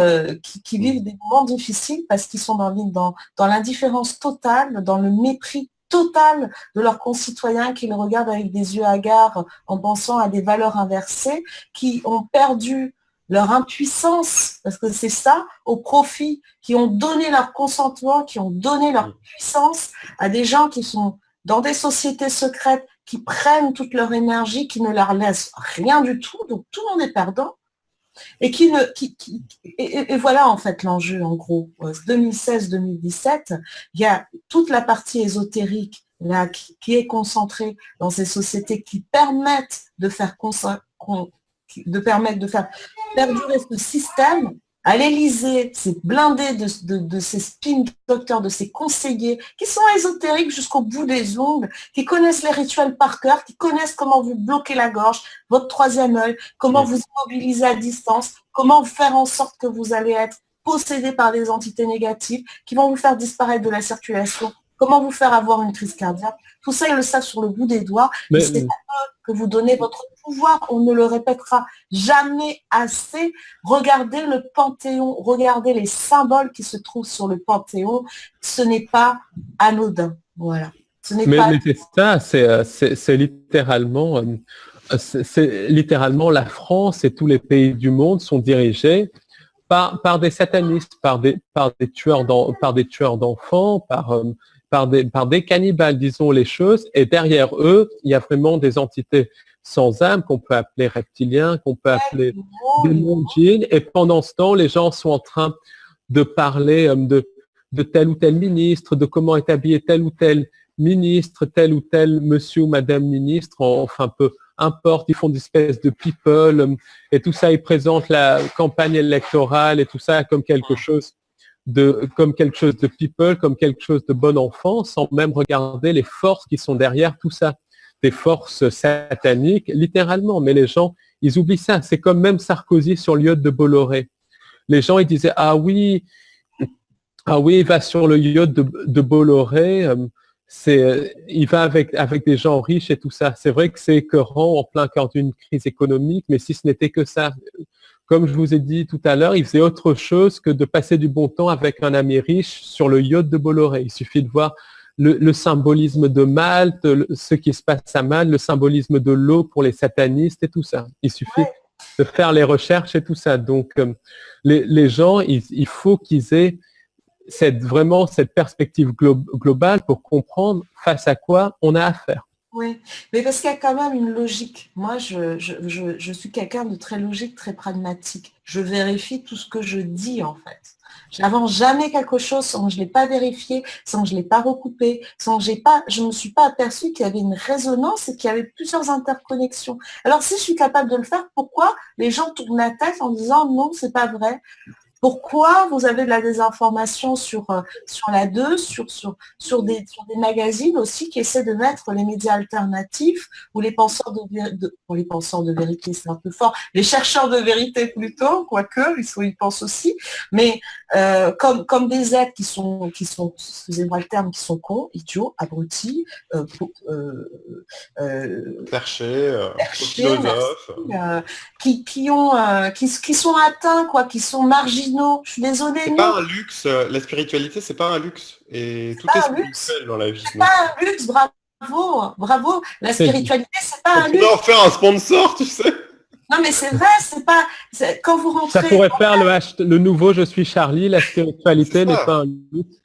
vivent des moments difficiles parce qu'ils sont dans l'indifférence totale, dans le mépris total de leurs concitoyens qui les regardent avec des yeux hagards en pensant à des valeurs inversées, qui ont perdu leur impuissance, parce que c'est ça, au profit, qui ont donné leur consentement, qui ont donné leur puissance à des gens qui sont dans des sociétés secrètes, qui prennent toute leur énergie, qui ne leur laissent rien du tout, donc tout le monde est perdant. Et et voilà en fait l'enjeu en gros. 2016-2017, il y a toute la partie ésotérique là qui est concentrée dans ces sociétés qui permettent de faire perdurer ce système. À l'Élysée, c'est blindé de ces spin doctors, de ces conseillers qui sont ésotériques jusqu'au bout des ongles, qui connaissent les rituels par cœur, qui connaissent comment vous bloquer la gorge, votre troisième œil, comment vous immobiliser à distance, comment faire en sorte que vous allez être possédé par des entités négatives qui vont vous faire disparaître de la circulation, comment vous faire avoir une crise cardiaque. Tout ça, ils le savent sur le bout des doigts. Mais c'est à eux que vous donnez votre pouvoir. On ne le répétera jamais assez. Regardez le Panthéon, regardez les symboles qui se trouvent sur le Panthéon. Ce n'est pas anodin. Voilà. Mais c'est ça, c'est littéralement, la France et tous les pays du monde sont dirigés par des satanistes, par des tueurs d'enfants, par des cannibales, disons les choses, et derrière eux, il y a vraiment des entités sans âme qu'on peut appeler reptiliens, qu'on peut appeler démons, djinns, et pendant ce temps, les gens sont en train de parler de tel ou tel ministre, de comment est habillé tel ou tel ministre, tel ou tel monsieur ou madame ministre, enfin peu importe, ils font des espèces de people, et tout ça, ils présentent la campagne électorale et tout ça comme quelque chose de people, comme quelque chose de bon enfant, sans même regarder les forces qui sont derrière tout ça, des forces sataniques, littéralement. Mais les gens, ils oublient ça. C'est comme même Sarkozy sur le yacht de Bolloré. Les gens, ils disaient, ah oui, il va sur le yacht de Bolloré, il va avec des gens riches et tout ça. C'est vrai que c'est écœurant en plein cœur d'une crise économique, mais si ce n'était que ça, comme je vous ai dit tout à l'heure, il faisait autre chose que de passer du bon temps avec un ami riche sur le yacht de Bolloré. Il suffit de voir le symbolisme de Malte, ce qui se passe à Malte, le symbolisme de l'eau pour les satanistes et tout ça. Il suffit de faire les recherches et tout ça. Donc, les gens, il faut qu'ils aient vraiment cette perspective globale pour comprendre face à quoi on a affaire. Oui, mais parce qu'il y a quand même une logique. Moi, je suis quelqu'un de très logique, très pragmatique. Je vérifie tout ce que je dis, en fait. Je n'avance jamais quelque chose sans que je ne l'ai pas vérifié, sans que je ne l'ai pas recoupé, sans que je ne me suis pas aperçue qu'il y avait une résonance et qu'il y avait plusieurs interconnexions. Alors, si je suis capable de le faire, pourquoi les gens tournent la tête en disant non, c'est pas vrai? Pourquoi vous avez de la désinformation sur la 2, sur des magazines aussi qui essaient de mettre les médias alternatifs ou les penseurs les penseurs de vérité, c'est un peu fort, les chercheurs de vérité plutôt, quoique, ils pensent aussi, mais comme des êtres qui sont, excusez-moi le terme, qui sont cons, idiots, abrutis, Perché, philosophe. qui sont atteints, quoi, qui sont marginaux. Je suis désolée. C'est pas un luxe, la spiritualité, c'est pas un luxe. Et tout est spirituel dans la vie. C'est pas un luxe, bravo. La spiritualité, c'est pas un luxe. On pourrait en faire un sponsor, tu sais. Non, mais c'est vrai, quand vous rentrez... Ça pourrait faire le nouveau Je suis Charlie, la spiritualité n'est pas un luxe.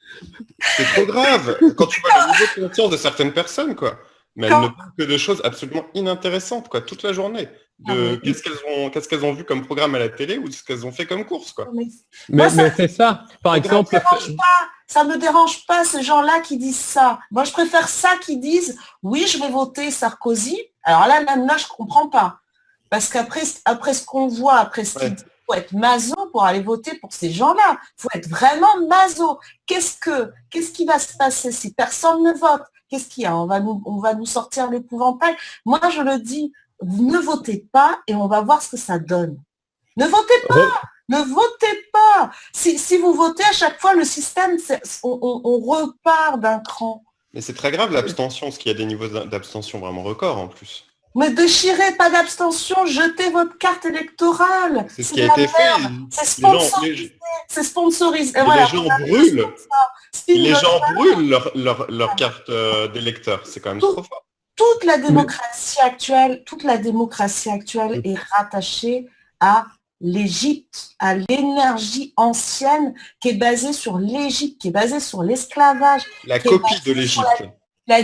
C'est trop grave quand tu vois le niveau de conscience de certaines personnes, quoi. Mais elles ne parlent que de choses absolument inintéressantes, quoi, toute la journée. Qu'est-ce qu'elles ont vu comme programme à la télé ou ce qu'elles ont fait comme course, quoi. Mais c'est ça. Par exemple, ça me dérange pas ces gens-là qui disent ça. Moi, je préfère ça qui disent oui, je vais voter Sarkozy. Alors là, même là, je comprends pas. Parce qu'après ce qu'on voit, après ce qu'il dit, il faut être maso pour aller voter pour ces gens-là. Il faut être vraiment maso. Qu'est-ce qui va se passer si personne ne vote? Qu'est-ce qu'il y a? On va nous sortir l'épouvantail. Moi, je le dis, ne votez pas et on va voir ce que ça donne. Ne votez pas! Ne votez pas! Si vous votez à chaque fois, le système, on repart d'un cran. Mais c'est très grave l'abstention, parce qu'il y a des niveaux d'abstention vraiment records en plus. Mais déchirez pas d'abstention, jetez votre carte électorale. C'est ce qui a été fait. C'est sponsorisé. C'est sponsorisé. Les gens brûlent leur carte d'électeur. C'est quand même trop fort. Toute la démocratie actuelle est rattachée à l'Égypte, à l'énergie ancienne qui est basée sur l'Égypte, qui est basée sur l'esclavage. La copie de l'Égypte. La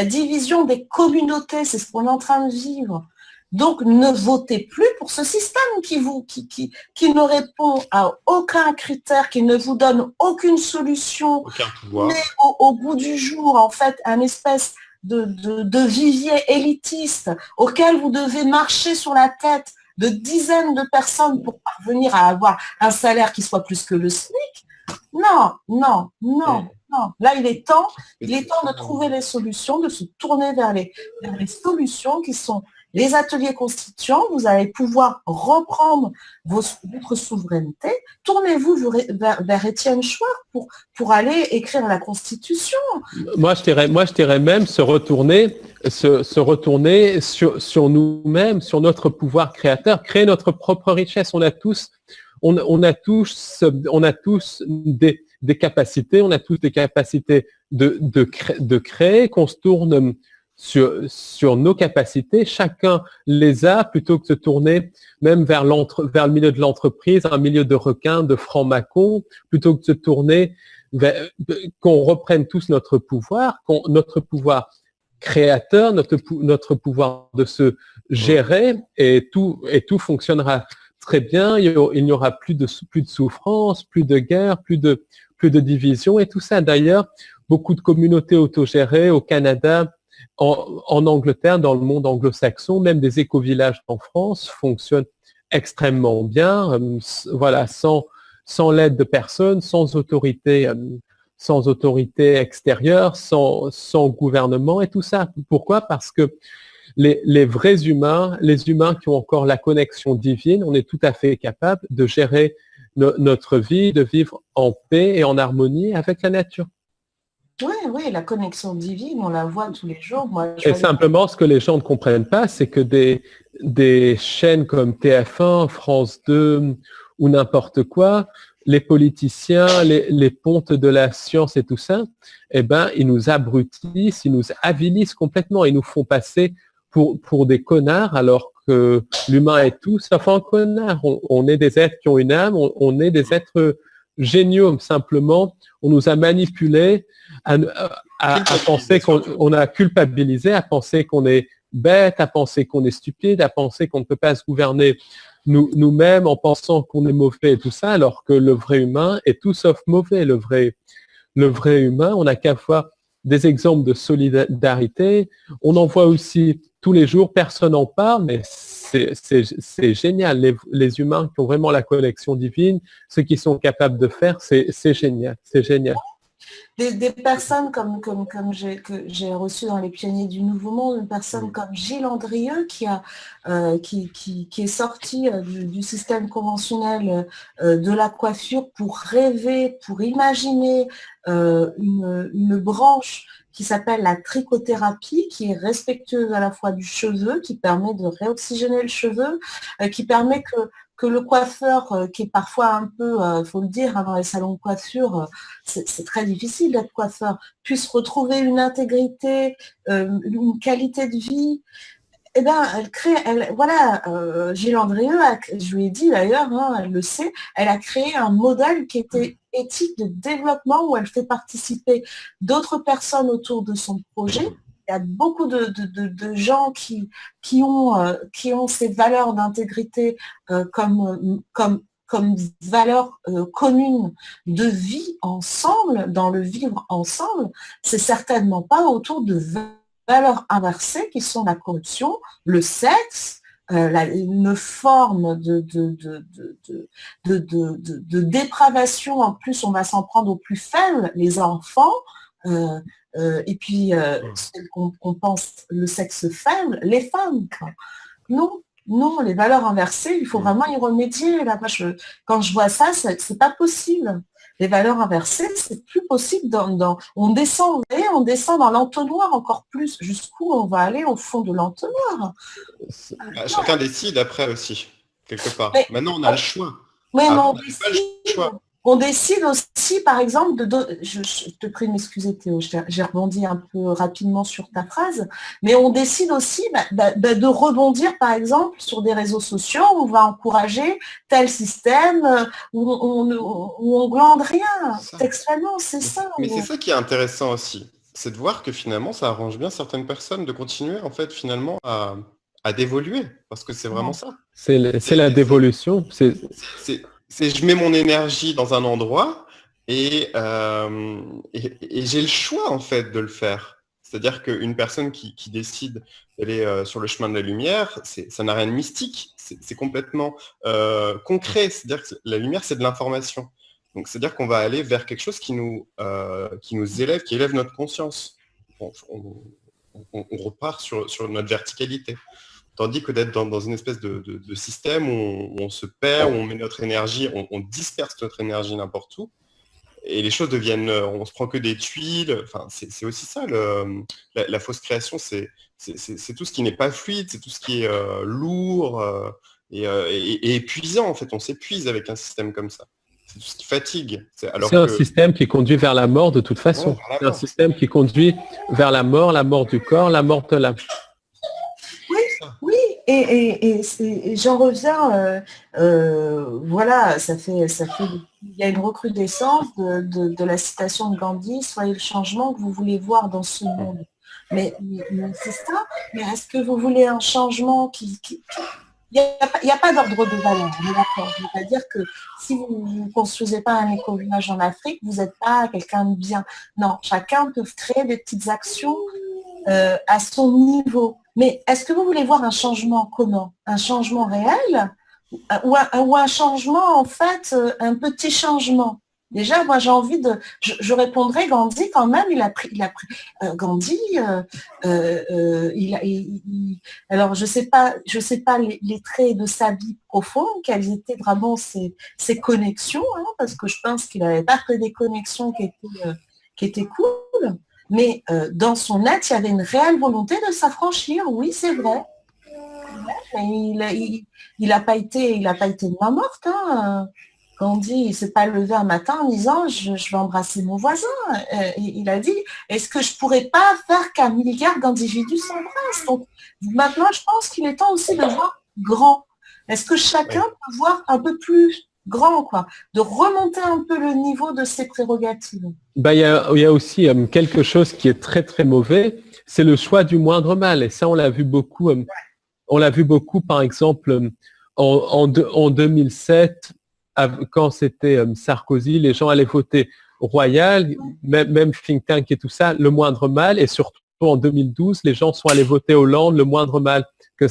division des communautés, c'est ce qu'on est en train de vivre. Donc, ne votez plus pour ce système qui ne répond à aucun critère, qui ne vous donne aucune solution. Aucun pouvoir. Mais au bout du jour, en fait, un espèce de vivier élitiste auquel vous devez marcher sur la tête de dizaines de personnes pour parvenir à avoir un salaire qui soit plus que le SMIC. Non. Là, il est temps de trouver les solutions, de se tourner vers les solutions qui sont les ateliers constituants. Vous allez pouvoir reprendre votre souveraineté. Tournez-vous vers Étienne Chouard pour aller écrire la Constitution. Moi, je dirais même se retourner sur nous-mêmes, sur notre pouvoir créateur, créer notre propre richesse. On a tous des capacités, de créer, qu'on se tourne sur nos capacités. Chacun les a, plutôt que de se tourner même vers le milieu de l'entreprise, un milieu de requins, de francs-maçons, plutôt que de se tourner qu'on reprenne tous notre pouvoir créateur, notre pouvoir de se gérer, et tout fonctionnera très bien. Il n'y aura plus de souffrance, plus de guerre, plus de division et tout ça. D'ailleurs, beaucoup de communautés autogérées au Canada, en Angleterre, dans le monde anglo-saxon, même des éco-villages en France fonctionnent extrêmement bien, voilà, sans l'aide de personne, sans autorité extérieure, sans gouvernement et tout ça. Pourquoi? Parce que les vrais humains, les humains qui ont encore la connexion divine, on est tout à fait capable de gérer notre vie, de vivre en paix et en harmonie avec la nature. Oui, la connexion divine, on la voit tous les jours. Et simplement, ce que les gens ne comprennent pas, c'est que des chaînes comme TF1, France 2 ou n'importe quoi, les politiciens, les pontes de la science et tout ça, eh ben, ils nous abrutissent, ils nous avilissent complètement, ils nous font passer pour des connards, alors que l'humain est tout sauf un connard. On est des êtres qui ont une âme, on est des êtres géniaux. Simplement, on nous a manipulés à penser qu'on a culpabilisé, à penser qu'on est bête, à penser qu'on est stupide, à penser qu'on ne peut pas se gouverner nous-mêmes en pensant qu'on est mauvais et tout ça, alors que le vrai humain est tout sauf mauvais. Le vrai humain, on n'a qu'à voir des exemples de solidarité. On en voit aussi tous les jours, personne n'en parle, mais c'est génial. Les humains qui ont vraiment la connexion divine, ceux qui sont capables de faire, c'est génial, c'est génial. Des personnes comme j'ai reçu dans les pionniers du Nouveau Monde, une personne comme Gilles Andrieux qui est sorti du système conventionnel de la coiffure pour rêver, pour imaginer une branche qui s'appelle la trichothérapie, qui est respectueuse à la fois du cheveu, qui permet de réoxygéner le cheveu, qui permet que le coiffeur, qui est parfois un peu, faut le dire, dans les salons de coiffure, c'est très difficile d'être coiffeur, puisse retrouver une intégrité, une qualité de vie. Eh bien, Gilles Andrieux, je lui ai dit d'ailleurs, elle le sait, elle a créé un modèle qui était éthique de développement où elle fait participer d'autres personnes autour de son projet. Il y a beaucoup de gens qui ont ces valeurs d'intégrité comme valeur commune de vie ensemble, dans le vivre ensemble. C'est certainement pas autour de valeurs inversées qui sont la corruption, le sexe, une forme de dépravation. En plus, on va s'en prendre aux plus faibles, les enfants, et puis on pense le sexe faible, les femmes. Non, les valeurs inversées, il faut vraiment y remédier. Là, quand je vois ça, c'est pas possible. Les valeurs inversées, c'est plus possible. On descend dans l'entonnoir encore plus. Jusqu'où on va aller au fond de l'entonnoir. Chacun décide après aussi, quelque part. Maintenant, on a le choix. Oui, mais on décide aussi, par exemple, je te prie de m'excuser Théo, j'ai rebondi un peu rapidement sur ta phrase, mais on décide aussi de rebondir, par exemple, sur des réseaux sociaux où on va encourager tel système, où on glande rien, textuellement, c'est ça. Mais c'est ça qui est intéressant aussi, c'est de voir que finalement, ça arrange bien certaines personnes de continuer, en fait, finalement, à d'évoluer, parce que c'est vraiment ça. C'est la dévolution. Je mets mon énergie dans un endroit et j'ai le choix en fait de le faire. C'est-à-dire qu'une personne qui décide d'aller sur le chemin de la lumière, ça n'a rien de mystique, c'est complètement concret. C'est-à-dire que la lumière, c'est de l'information. Donc c'est-à-dire qu'on va aller vers quelque chose qui nous élève, qui élève notre conscience. On repart sur notre verticalité. Tandis que d'être dans une espèce de système où on se perd, où on met notre énergie, on disperse notre énergie n'importe où, et les choses deviennent, on se prend que des tuiles. Enfin, c'est aussi ça, la fausse création, c'est tout ce qui n'est pas fluide, c'est tout ce qui est lourd et épuisant, en fait. On s'épuise avec un système comme ça. C'est tout ce qui fatigue. C'est un système qui conduit vers la mort de toute façon. C'est un système qui conduit vers la mort du corps, la mort de l'âme. Oui, et j'en reviens, voilà, il y a une recrudescence de la citation de Gandhi, soyez le changement que vous voulez voir dans ce monde. Mais c'est ça, mais est-ce que vous voulez un changement qui il n'y a pas d'ordre de valeur, on est d'accord. C'est-à-dire que si vous ne construisez pas un éco-village en Afrique, vous n'êtes pas quelqu'un de bien. Non, chacun peut créer des petites actions à son niveau. Mais est-ce que vous voulez voir un changement comment? Un changement réel ou un changement, en fait, un petit changement? Déjà, moi, j'ai envie de... Je répondrai, Gandhi, quand même, Gandhi, alors, je sais pas les traits de sa vie profonde, quelles étaient vraiment ses connexions, parce que je pense qu'il n'avait pas fait des connexions qui étaient cool. Mais dans son être, il y avait une réelle volonté de s'affranchir. Oui, c'est vrai. Il n'a pas été de main morte. Gandhi, il ne s'est pas levé un matin en disant je vais embrasser mon voisin. Il a dit est-ce que je ne pourrais pas faire qu'un milliard d'individus s'embrassent? Donc maintenant, je pense qu'il est temps aussi de voir grand. Est-ce que chacun peut voir un peu plus grand, quoi, de remonter un peu le niveau de ses prérogatives? Il y a aussi quelque chose qui est très très mauvais, c'est le choix du moindre mal. Et ça, on l'a vu beaucoup. On l'a vu beaucoup, par exemple, en 2007, quand c'était Sarkozy, les gens allaient voter royale, même think tank et tout ça, le moindre mal, et surtout en 2012, les gens sont allés voter Hollande, le moindre mal, que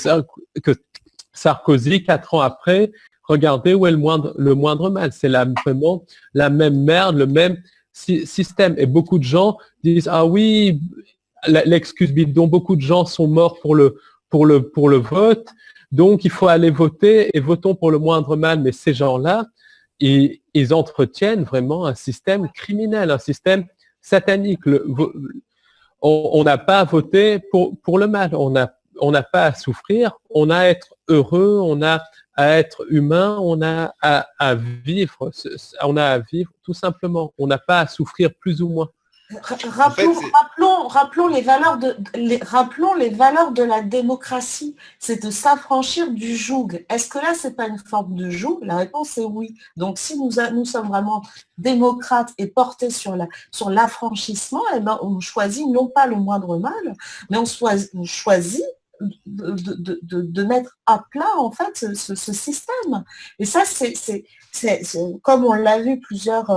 Sarkozy, 4 ans après, regardez où est le moindre mal. C'est vraiment la même merde, le même système. Et beaucoup de gens disent, ah oui, l'excuse bidon, beaucoup de gens sont morts pour le vote, donc il faut aller voter et votons pour le moindre mal. Mais ces gens-là, ils entretiennent vraiment un système criminel, un système satanique. On n'a pas à voter pour le mal, on n'a pas à souffrir, on a à être heureux, on a à être humain, on a à vivre, tout simplement. On n'a pas à souffrir plus ou moins. Rappelons les valeurs de la démocratie, c'est de s'affranchir du joug. Est-ce que là, c'est pas une forme de joug? La réponse est oui. Donc, si nous sommes vraiment démocrates et portés sur l'affranchissement, eh ben, on choisit non pas le moindre mal, mais on choisit de mettre à plat en fait ce système. Et ça, c'est comme on l'a vu plusieurs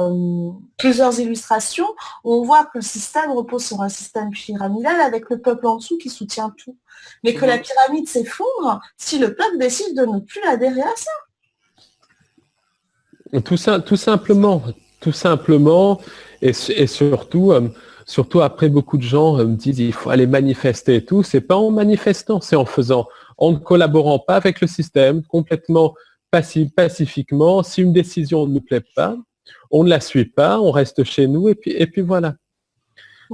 illustrations, on voit que le système repose sur un système pyramidal avec le peuple en dessous qui soutient tout. Mais que la pyramide s'effondre si le peuple décide de ne plus adhérer à ça. Tout simplement. Et surtout après, beaucoup de gens me disent il faut aller manifester et tout. C'est pas en manifestant, c'est en ne collaborant pas avec le système, complètement pacifiquement. Si une décision ne nous plaît pas, on ne la suit pas, on reste chez nous et puis voilà.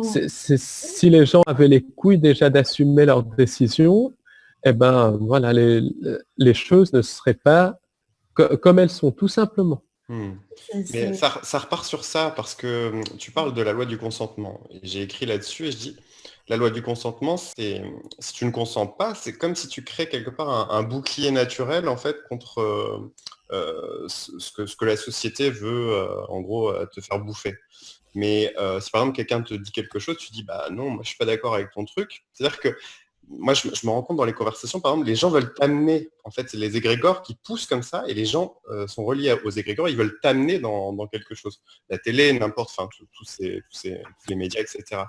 Si les gens avaient les couilles déjà d'assumer leurs décisions, eh ben voilà, les choses ne seraient pas comme elles sont, tout simplement. Mais ça repart sur ça parce que tu parles de la loi du consentement. Et j'ai écrit là-dessus et je dis, la loi du consentement, c'est si tu ne consens pas, c'est comme si tu crées quelque part un bouclier naturel en fait contre ce que la société veut en gros te faire bouffer. Mais si par exemple quelqu'un te dit quelque chose, tu dis bah non, moi je suis pas d'accord avec ton truc. C'est-à-dire que moi, je me rends compte dans les conversations, par exemple, les gens veulent t'amener, en fait, c'est les égrégores qui poussent comme ça, et les gens sont reliés aux égrégores, ils veulent t'amener dans quelque chose. La télé, n'importe, enfin, tous les médias, etc.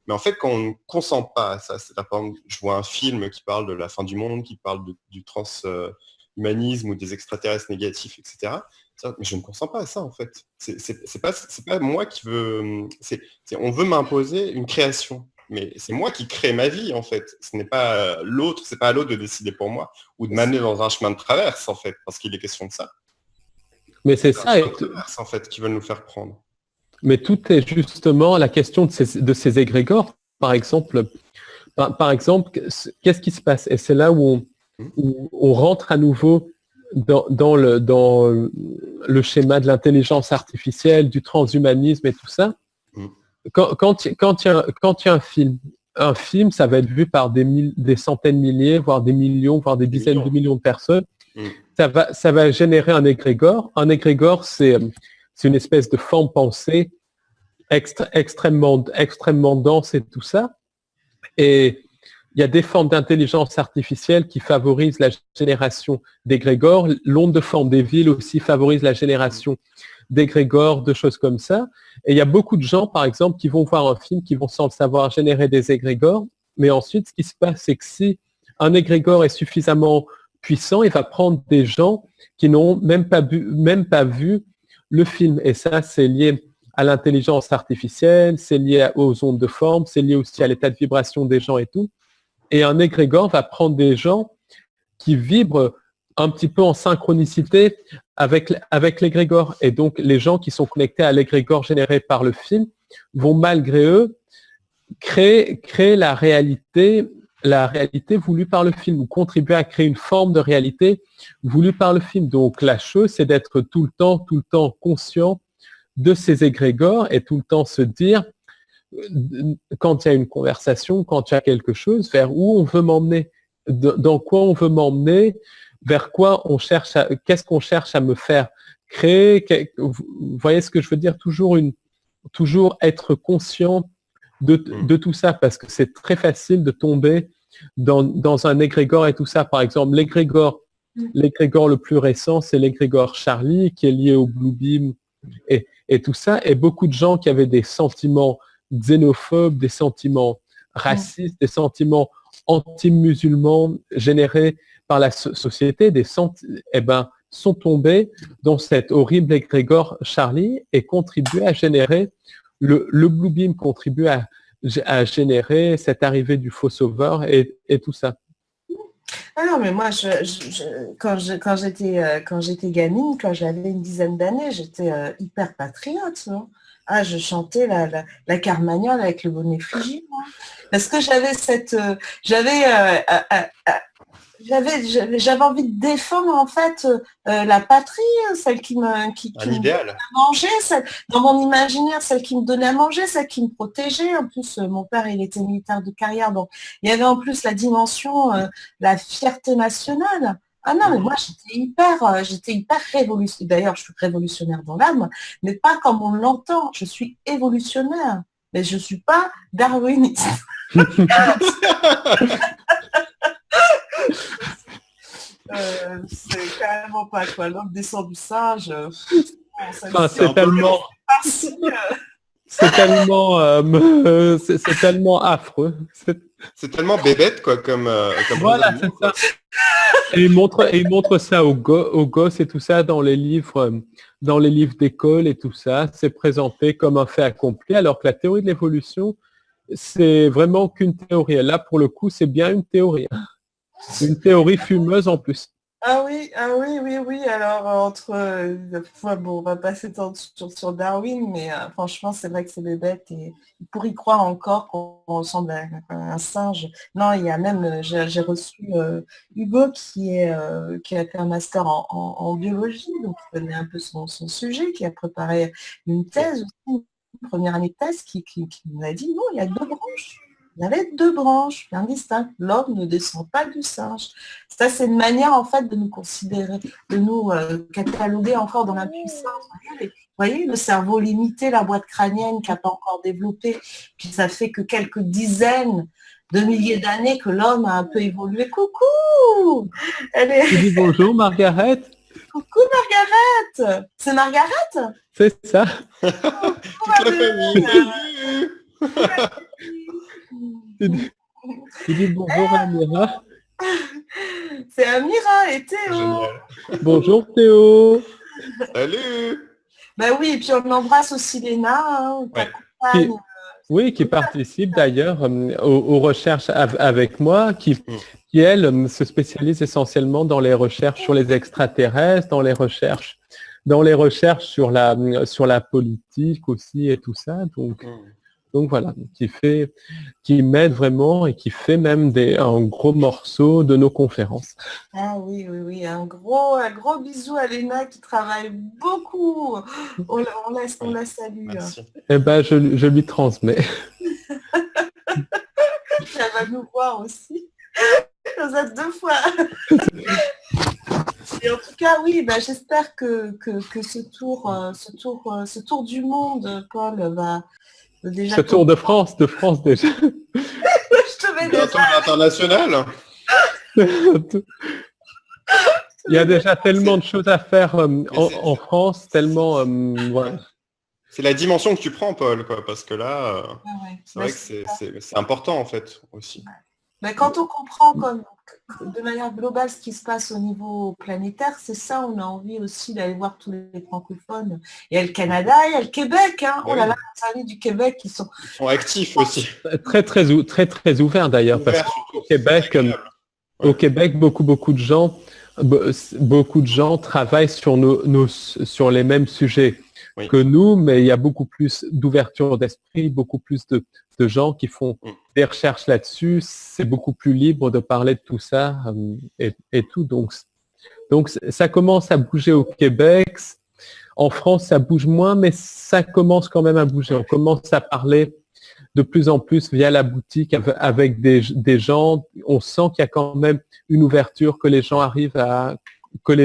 Mais en fait, quand on ne consent pas à ça, c'est-à-dire, par exemple, je vois un film qui parle de la fin du monde, qui parle du transhumanisme ou des extraterrestres négatifs, etc. Mais je ne consens pas à ça, en fait. C'est pas moi qui veux... on veut m'imposer une création. Mais c'est moi qui crée ma vie, en fait. Ce n'est pas l'autre, c'est pas à l'autre de décider pour moi ou de m'amener dans un chemin de traverse, en fait, parce qu'il est question de ça. Mais c'est ça. Un chemin de traverse, en fait, qui veulent nous faire prendre. Mais tout est justement la question de ces égrégores. Par exemple, qu'est-ce qui se passe? Et c'est là où on rentre à nouveau dans le schéma de l'intelligence artificielle, du transhumanisme et tout ça. Quand il y a un film, ça va être vu par des centaines de milliers, voire des millions, voire des dizaines de millions de personnes. Ça va générer un égrégore. Un égrégore, c'est une espèce de forme pensée extrêmement dense et tout ça. Et il y a des formes d'intelligence artificielle qui favorisent la génération d'égrégores. L'onde de forme des villes aussi favorise la génération d'égrégores, de choses comme ça. Et il y a beaucoup de gens, par exemple, qui vont voir un film, qui vont sans le savoir générer des égrégores. Mais ensuite, ce qui se passe, c'est que si un égrégore est suffisamment puissant, il va prendre des gens qui n'ont même pas vu le film. Et ça, c'est lié à l'intelligence artificielle, c'est lié aux ondes de forme, c'est lié aussi à l'état de vibration des gens et tout. Et un égrégore va prendre des gens qui vibrent un petit peu en synchronicité avec l'égrégore. Et donc, les gens qui sont connectés à l'égrégore généré par le film vont, malgré eux, créer la réalité voulue par le film, ou contribuer à créer une forme de réalité voulue par le film. Donc, la chose, c'est d'être tout le temps conscient de ces égrégores et tout le temps se dire, quand il y a une conversation, quand il y a quelque chose, vers où on veut m'emmener, dans quoi on veut m'emmener, vers quoi on cherche, qu'est-ce qu'on cherche à me faire créer. Vous voyez ce que je veux dire? Toujours être conscient de tout ça, parce que c'est très facile de tomber dans un égrégore et tout ça. Par exemple, l'égrégore le plus récent, c'est l'égrégore Charlie, qui est lié au Blue Beam. Et et tout ça, et beaucoup de gens qui avaient des sentiments xénophobes, des sentiments racistes, des sentiments anti-musulmans générés par la société, sont tombés dans cet horrible égrégore Charlie et contribuaient à générer, le Blue Beam contribue à générer cette arrivée du faux sauveur et tout ça. Ah non, mais moi, quand j'étais gamine, quand j'avais une dizaine d'années, j'étais hyper patriote. Hein. Ah, je chantais la Carmagnole avec le bonnet Frégie. Parce que j'avais envie de défendre en fait la patrie, celle qui me idéal. donnait à manger, dans mon imaginaire, celle qui me donnait à manger, celle qui me protégeait. En plus, mon père, il était militaire de carrière, donc il y avait en plus la dimension, la fierté nationale. Ah non, mais moi, j'étais hyper révolutionnaire. D'ailleurs, je suis révolutionnaire dans l'âme, mais pas comme on l'entend. Je suis évolutionnaire, mais je ne suis pas darwiniste. C'est carrément pas quoi. L'homme descend du singe. C'est tellement affreux. C'est tellement bébête quoi, comme voilà, c'est ça. Et il montre ça aux gosses et tout ça dans les livres d'école et tout ça. C'est présenté comme un fait accompli, alors que la théorie de l'évolution, c'est vraiment qu'une théorie. Et là, pour le coup, c'est bien une théorie. Une théorie fumeuse en plus. Ah oui. Alors, bon, on va pas s'étendre sur Darwin, mais franchement, c'est vrai que c'est bébête et pour y croire encore qu'on ressemble à un singe. Non, il y a même, j'ai reçu Hugo qui a fait un master en biologie, donc il connaît un peu son sujet, qui a préparé une thèse aussi, une première année de thèse, qui nous a dit non, il y a 2 branches. Il y avait 2 branches bien distinctes. L'homme ne descend pas du singe. Ça, c'est une manière, en fait, de nous considérer, de nous cataloguer encore dans l'impuissance. Vous voyez, le cerveau limité, la boîte crânienne qui n'a pas encore développé, puis ça fait que quelques dizaines de milliers d'années que l'homme a un peu évolué. Coucou! Tu dis bonjour, Margaret. Coucou, Margaret! C'est Margaret? C'est ça. Toute la famille. Tu dis bonjour à Amira. C'est Amira et Théo. Génial. Bonjour Théo. Salut. Ben oui, et puis on embrasse aussi Léna, ta compagne. Qui participe d'ailleurs aux recherches avec moi, qui elle se spécialise essentiellement dans les recherches sur les extraterrestres, dans les recherches sur la politique aussi et tout ça. Donc voilà, qui m'aide vraiment et qui fait même un gros morceau de nos conférences. Ah oui, un gros bisou à Léna qui travaille beaucoup. On la salue. Merci. Eh ben, je lui transmets. Elle va nous voir aussi. Vous êtes 2 fois. Et en tout cas, oui, j'espère que ce tour du monde, Paul, va déjà... Ce tour de France déjà. Je te mets Bientôt l'international. Il y a déjà tellement de choses à faire en France, tellement... voilà. C'est la dimension que tu prends, Paul, quoi, parce que là, c'est vrai que c'est important, en fait, aussi. Mais quand on comprend de manière globale ce qui se passe au niveau planétaire, c'est ça, on a envie aussi d'aller voir tous les francophones. Il y a le Canada, il y a le Québec, hein. Oh là là, les amis du Québec qui sont... Ils sont actifs aussi. Très ouverts d'ailleurs, parce qu'au Québec, Québec, beaucoup de gens travaillent sur les mêmes sujets que nous, mais il y a beaucoup plus d'ouverture d'esprit, beaucoup plus de gens qui font des recherches là-dessus. C'est beaucoup plus libre de parler de tout ça et tout. Donc ça commence à bouger au Québec. En France, ça bouge moins, mais ça commence quand même à bouger. On commence à parler de plus en plus via la boutique avec des gens. On sent qu'il y a quand même une ouverture, que les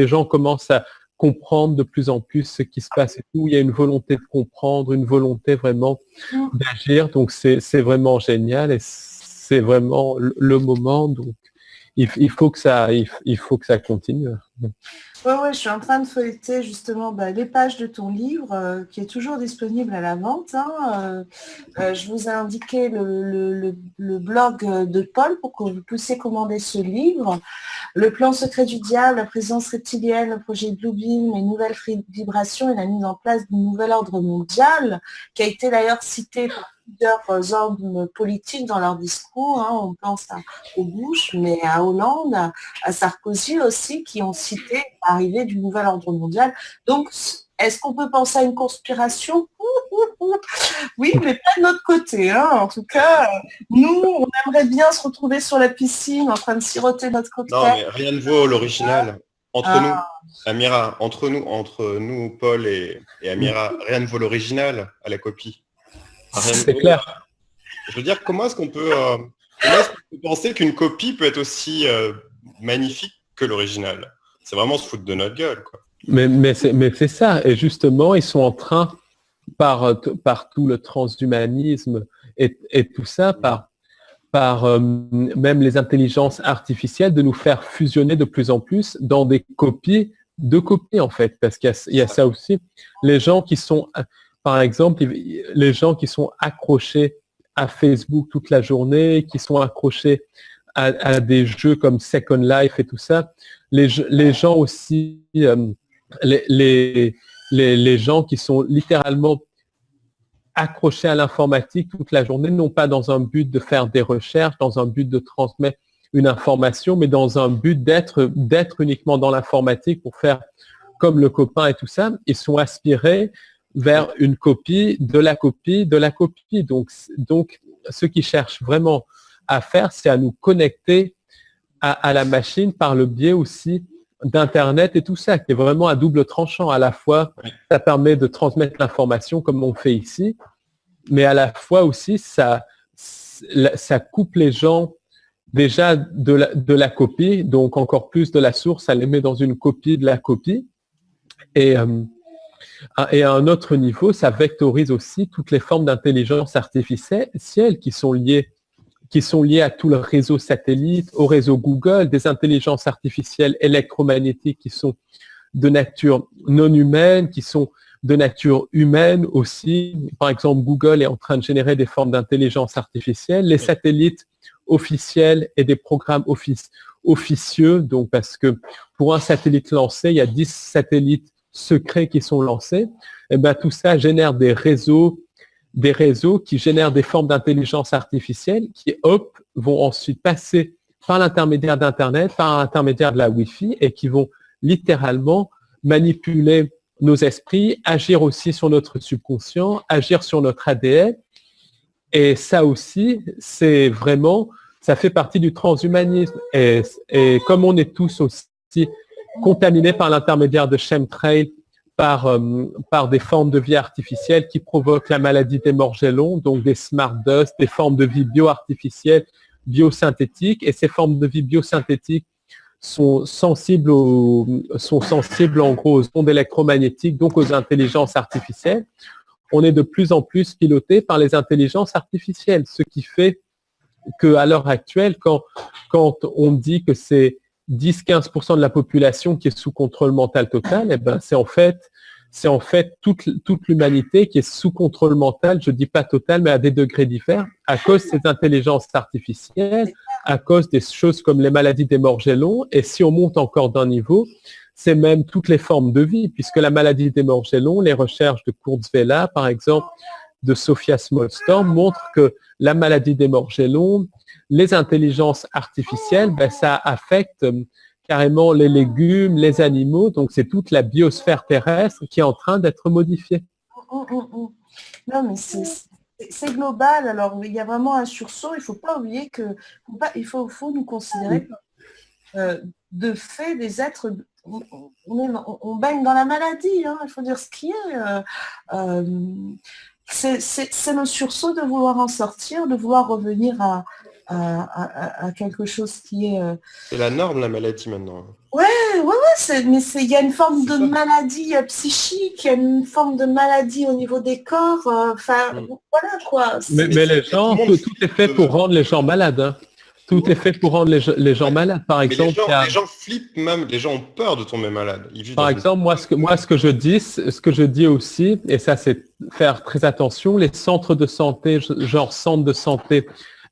gens commencent à comprendre de plus en plus ce qui se passe et tout. Il y a une volonté de comprendre, une volonté vraiment d'agir. Donc c'est vraiment génial et c'est vraiment le moment. Donc il faut que ça continue. Ouais, je suis en train de feuilleter justement les pages de ton livre qui est toujours disponible à la vente. Je vous ai indiqué le blog de Paul pour que vous puissiez commander ce livre. Le plan secret du diable, la présence reptilienne, le projet Bluebeam, les nouvelles vibrations et la mise en place du nouvel ordre mondial, qui a été d'ailleurs cité par plusieurs hommes politiques dans leur discours. On pense au Bush, mais à Hollande, à Sarkozy aussi, qui ont cité l'arrivée du nouvel ordre mondial. Donc, est-ce qu'on peut penser à une conspiration? Oui, mais pas de notre côté. En tout cas, nous, on aimerait bien se retrouver sur la piscine en train de siroter notre cocktail. Non, mais rien ne vaut l'original. Entre nous, Amira, entre nous, Paul et Amira, rien ne vaut l'original à la copie. C'est clair. Je veux dire, comment est-ce qu'on peut penser qu'une copie peut être aussi magnifique que l'original? C'est vraiment se foutre de notre gueule, quoi. Mais c'est ça. Et justement, ils sont en train, par tout le transhumanisme et tout ça, par même les intelligences artificielles, de nous faire fusionner de plus en plus dans des copies de copies, en fait. Parce qu'il y a ça aussi. Les gens qui sont, par exemple, les gens qui sont accrochés à Facebook toute la journée, qui sont accrochés à des jeux comme Second Life et tout ça, les gens aussi, les gens qui sont littéralement accrochés à l'informatique toute la journée, non pas dans un but de faire des recherches, dans un but de transmettre une information, mais dans un but d'être uniquement dans l'informatique pour faire comme le copain et tout ça. Ils sont aspirés vers une copie de la copie de la copie. Donc ce qu'ils cherchent vraiment à faire, c'est à nous connecter à la machine par le biais aussi d'Internet et tout ça, qui est vraiment à double tranchant. À la fois, ça permet de transmettre l'information comme on fait ici, mais à la fois aussi, ça coupe les gens déjà de la copie, donc encore plus de la source, ça les met dans une copie de la copie. Et à un autre niveau, ça vectorise aussi toutes les formes d'intelligence artificielle qui sont liées à tout le réseau satellite, au réseau Google, des intelligences artificielles électromagnétiques qui sont de nature non humaine, qui sont de nature humaine aussi. Par exemple, Google est en train de générer des formes d'intelligence artificielle. Les satellites officiels et des programmes officieux, donc parce que pour un satellite lancé, il y a 10 satellites secrets qui sont lancés. Et bien, tout ça génère des réseaux qui génèrent des formes d'intelligence artificielle qui, vont ensuite passer par l'intermédiaire d'Internet, par l'intermédiaire de la Wi-Fi et qui vont littéralement manipuler nos esprits, agir aussi sur notre subconscient, agir sur notre ADN. Et ça aussi, ça fait partie du transhumanisme. Et comme on est tous aussi contaminés par l'intermédiaire de chemtrails, par des formes de vie artificielles qui provoquent la maladie des Morgellons, donc des smart dust, des formes de vie bioartificielles, biosynthétiques. Et ces formes de vie biosynthétiques sont sensibles en gros aux ondes électromagnétiques, donc aux intelligences artificielles. On est de plus en plus piloté par les intelligences artificielles, ce qui fait qu'à l'heure actuelle, quand on dit que c'est 10-15% de la population qui est sous contrôle mental total, eh ben, c'est en fait toute l'humanité qui est sous contrôle mental, je dis pas total, mais à des degrés divers, à cause de ces intelligences artificielles, à cause des choses comme les maladies des Morgellons. Et si on monte encore d'un niveau, c'est même toutes les formes de vie, puisque la maladie des Morgellons, les recherches de Kurzweil, par exemple, de Sophia Smallstorm, montrent que la maladie des Morgellons, les intelligences artificielles, ça affecte carrément les légumes, les animaux. Donc, c'est toute la biosphère terrestre qui est en train d'être modifiée. Non, mais c'est global. Alors, il y a vraiment un sursaut. Il ne faut pas oublier que il faut nous considérer de fait des êtres. On baigne dans la maladie. Il faut dire ce qui est. C'est le sursaut de vouloir en sortir, de vouloir revenir à quelque chose qui est... C'est la norme, la maladie, maintenant. Ouais, mais il y a une forme de maladie psychique, il y a une forme de maladie au niveau des corps, voilà quoi. Mais les gens, tout est fait pour rendre les gens malades. Tout est fait pour rendre les gens malades. Par Mais exemple, les gens flippent même, les gens ont peur de tomber malade. Ils vivent par dans une- exemple, moi, ce que je dis aussi, et ça, c'est faire très attention, les centres de santé, genre centre de santé,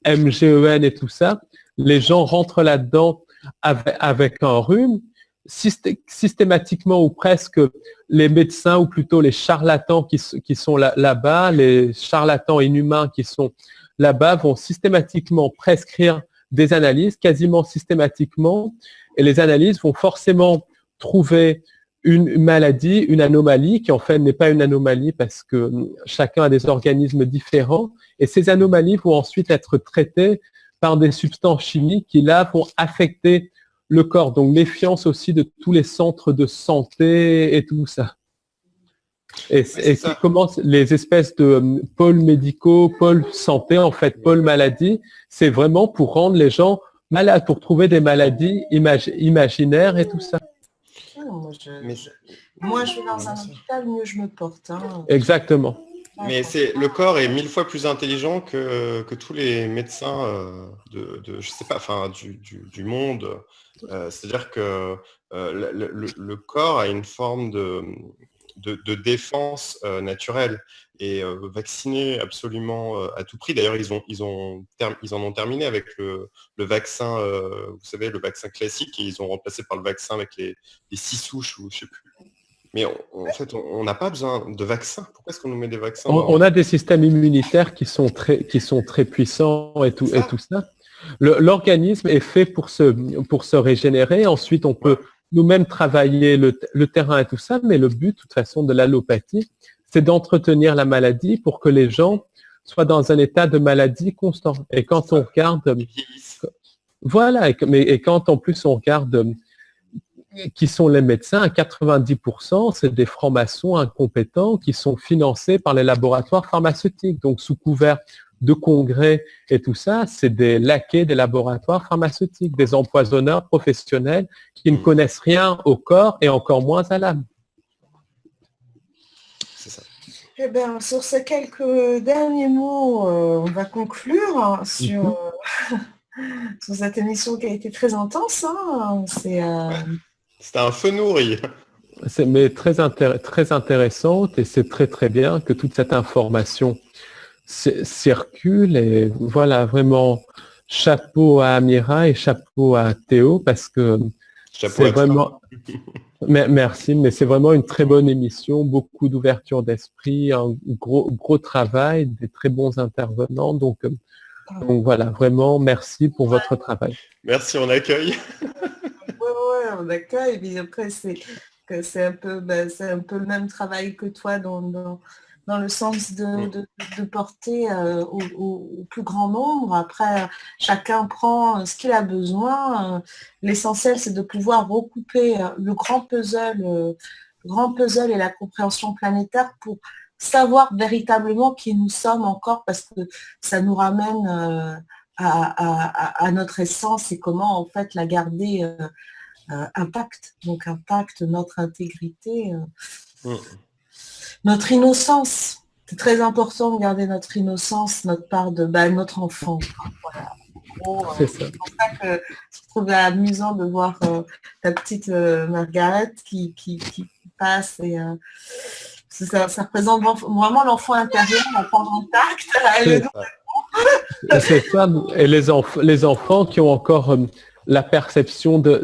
MGEN et tout ça, les gens rentrent là-dedans avec un rhume. Systématiquement ou presque, les médecins ou plutôt les charlatans qui sont là-bas, les charlatans inhumains qui sont là-bas vont systématiquement prescrire des analyses, quasiment systématiquement, et les analyses vont forcément trouver une maladie, une anomalie, qui en fait n'est pas une anomalie parce que chacun a des organismes différents, et ces anomalies vont ensuite être traitées par des substances chimiques qui là vont affecter le corps. Donc méfiance aussi de tous les centres de santé et tout ça. Et qui commencent les espèces de pôles médicaux, pôles santé, en fait, pôles maladie, c'est vraiment pour rendre les gens malades, pour trouver des maladies imaginaires et tout ça. Moi, je vais dans un hôpital, mieux je me porte. Hein. Exactement. Mais le corps est 1000 fois plus intelligent que tous les médecins je sais pas, enfin, du monde. C'est-à-dire que le corps a une forme de défense naturelle et vacciner absolument à tout prix. D'ailleurs, ils en ont terminé avec le vaccin, vous savez, le vaccin classique, et ils ont remplacé par le vaccin avec les 6 souches ou je sais plus. Mais en fait, on n'a pas besoin de vaccins. Pourquoi est-ce qu'on nous met des vaccins on a des systèmes immunitaires qui sont très puissants et tout ça. L'organisme est fait pour se régénérer. Ensuite, on peut nous-mêmes travailler le terrain et tout ça, mais le but, de toute façon, de l'allopathie, c'est d'entretenir la maladie pour que les gens soient dans un état de maladie constant. Et quand on regarde, voilà, et quand en plus on regarde qui sont les médecins, à 90%, c'est des francs-maçons incompétents qui sont financés par les laboratoires pharmaceutiques. Donc, sous couvert de congrès et tout ça, c'est des laquais des laboratoires pharmaceutiques, des empoisonneurs professionnels qui ne connaissent rien au corps et encore moins à l'âme. C'est ça. Eh bien, sur ces quelques derniers mots, on va conclure sur cette émission qui a été très intense. Hein. C'était un feu nourri. Mais très intéressante, et c'est très bien que toute cette information circule, et voilà, vraiment chapeau à Amira et chapeau à Théo, parce que c'est vraiment merci, mais c'est vraiment une très bonne émission, beaucoup d'ouverture d'esprit, un gros travail, des très bons intervenants, donc voilà, vraiment merci pour votre travail. Merci, on accueille. On accueille, mais après c'est un peu le même travail que toi dans le sens de porter au plus grand nombre. Après, chacun prend ce qu'il a besoin. L'essentiel, c'est de pouvoir recouper le grand puzzle et la compréhension planétaire pour savoir véritablement qui nous sommes encore, parce que ça nous ramène à notre essence et comment en fait la garder intacte. Donc intacte notre intégrité. Notre innocence, c'est très important de garder notre innocence, notre part de notre enfant. Voilà. C'est pour ça que je trouve amusant de voir ta petite Margaret qui passe, et ça représente vraiment l'enfant intérieur, l'enfant intact. C'est ça. Et les enfants qui ont encore la perception de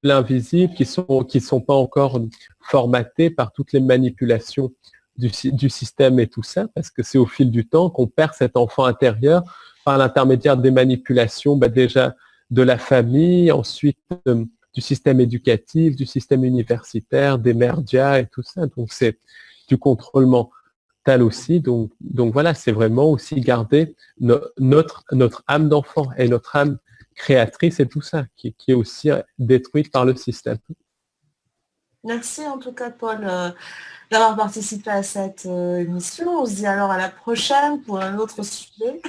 l'invisible, qui sont pas encore formatés par toutes les manipulations du système et tout ça, parce que c'est au fil du temps qu'on perd cet enfant intérieur par l'intermédiaire des manipulations, déjà de la famille, ensuite du système éducatif, du système universitaire, des médias et tout ça. Donc c'est du contrôle mental aussi. Donc voilà, c'est vraiment aussi garder notre âme d'enfant et notre âme créatrice et tout ça, qui est aussi détruite par le système. Merci en tout cas, Paul, d'avoir participé à cette émission. On se dit alors à la prochaine pour un autre sujet.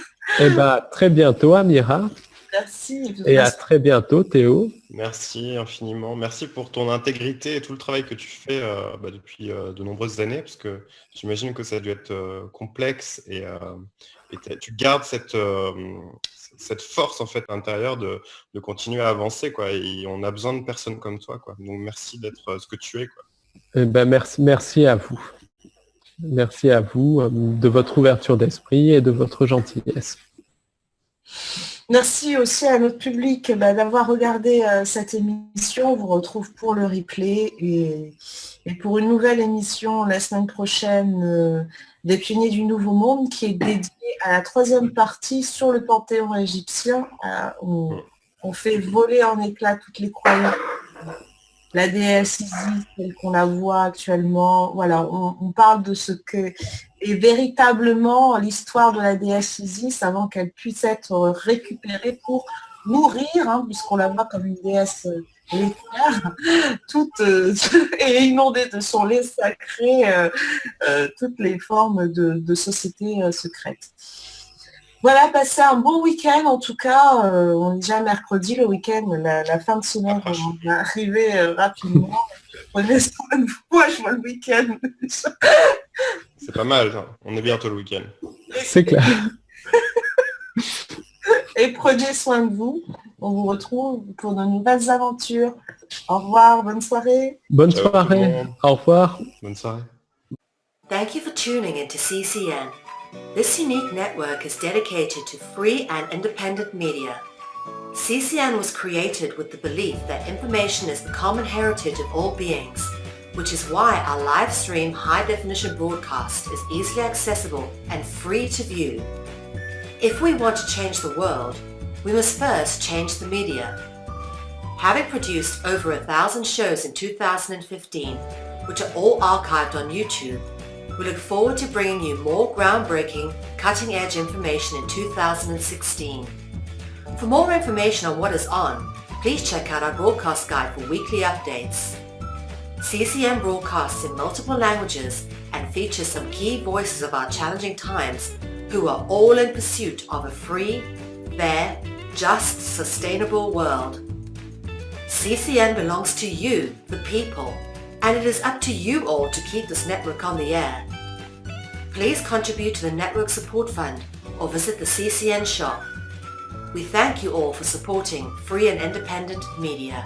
Eh bien, très bientôt, Amira. Merci. Et à très bientôt, Théo. Merci infiniment. Merci pour ton intégrité et tout le travail que tu fais depuis de nombreuses années, parce que j'imagine que ça a dû être complexe et tu gardes cette force en fait intérieure de continuer à avancer, quoi. Et on a besoin de personnes comme toi, quoi. Donc merci d'être ce que tu es, quoi. Eh ben, merci à vous. Merci à vous de votre ouverture d'esprit et de votre gentillesse. Merci aussi à notre public d'avoir regardé cette émission. On vous retrouve pour le replay et pour une nouvelle émission la semaine prochaine des Pionniers du Nouveau Monde, qui est dédiée à la 3e partie sur le panthéon égyptien. On fait voler en éclats toutes les croyances. La déesse Isis, telle qu'on la voit actuellement. Voilà, on parle de ce que est véritablement l'histoire de la déesse Isis avant qu'elle puisse être récupérée pour nourrir, puisqu'on la voit comme une déesse laitière, toute et inondée de son lait sacré, toutes les formes de sociétés secrètes. Voilà, passez un bon week-end en tout cas. On est déjà mercredi, le week-end, la fin de semaine va arriver rapidement. Prenez soin de vous, moi je vois le week-end. C'est pas mal, hein. On est bientôt le week-end. C'est clair. Et prenez soin de vous. On vous retrouve pour de nouvelles aventures. Au revoir, bonne soirée. Bonne Ciao, soirée. tout le monde. Au revoir. Bonne soirée. Thank you for tuning into CCN. This unique network is dedicated to free and independent media. CCN was created with the belief that information is the common heritage of all beings, which is why our live stream high-definition broadcast is easily accessible and free to view. If we want to change the world, we must first change the media. Having produced over 1,000 shows in 2015, which are all archived on YouTube, we look forward to bringing you more groundbreaking, cutting-edge information in 2016. For more information on what is on, please check out our broadcast guide for weekly updates. CCN broadcasts in multiple languages and features some key voices of our challenging times who are all in pursuit of a free, fair, just, sustainable world. CCN belongs to you, the people, and it is up to you all to keep this network on the air. Please contribute to the Network Support Fund or visit the CCN shop. We thank you all for supporting free and independent media.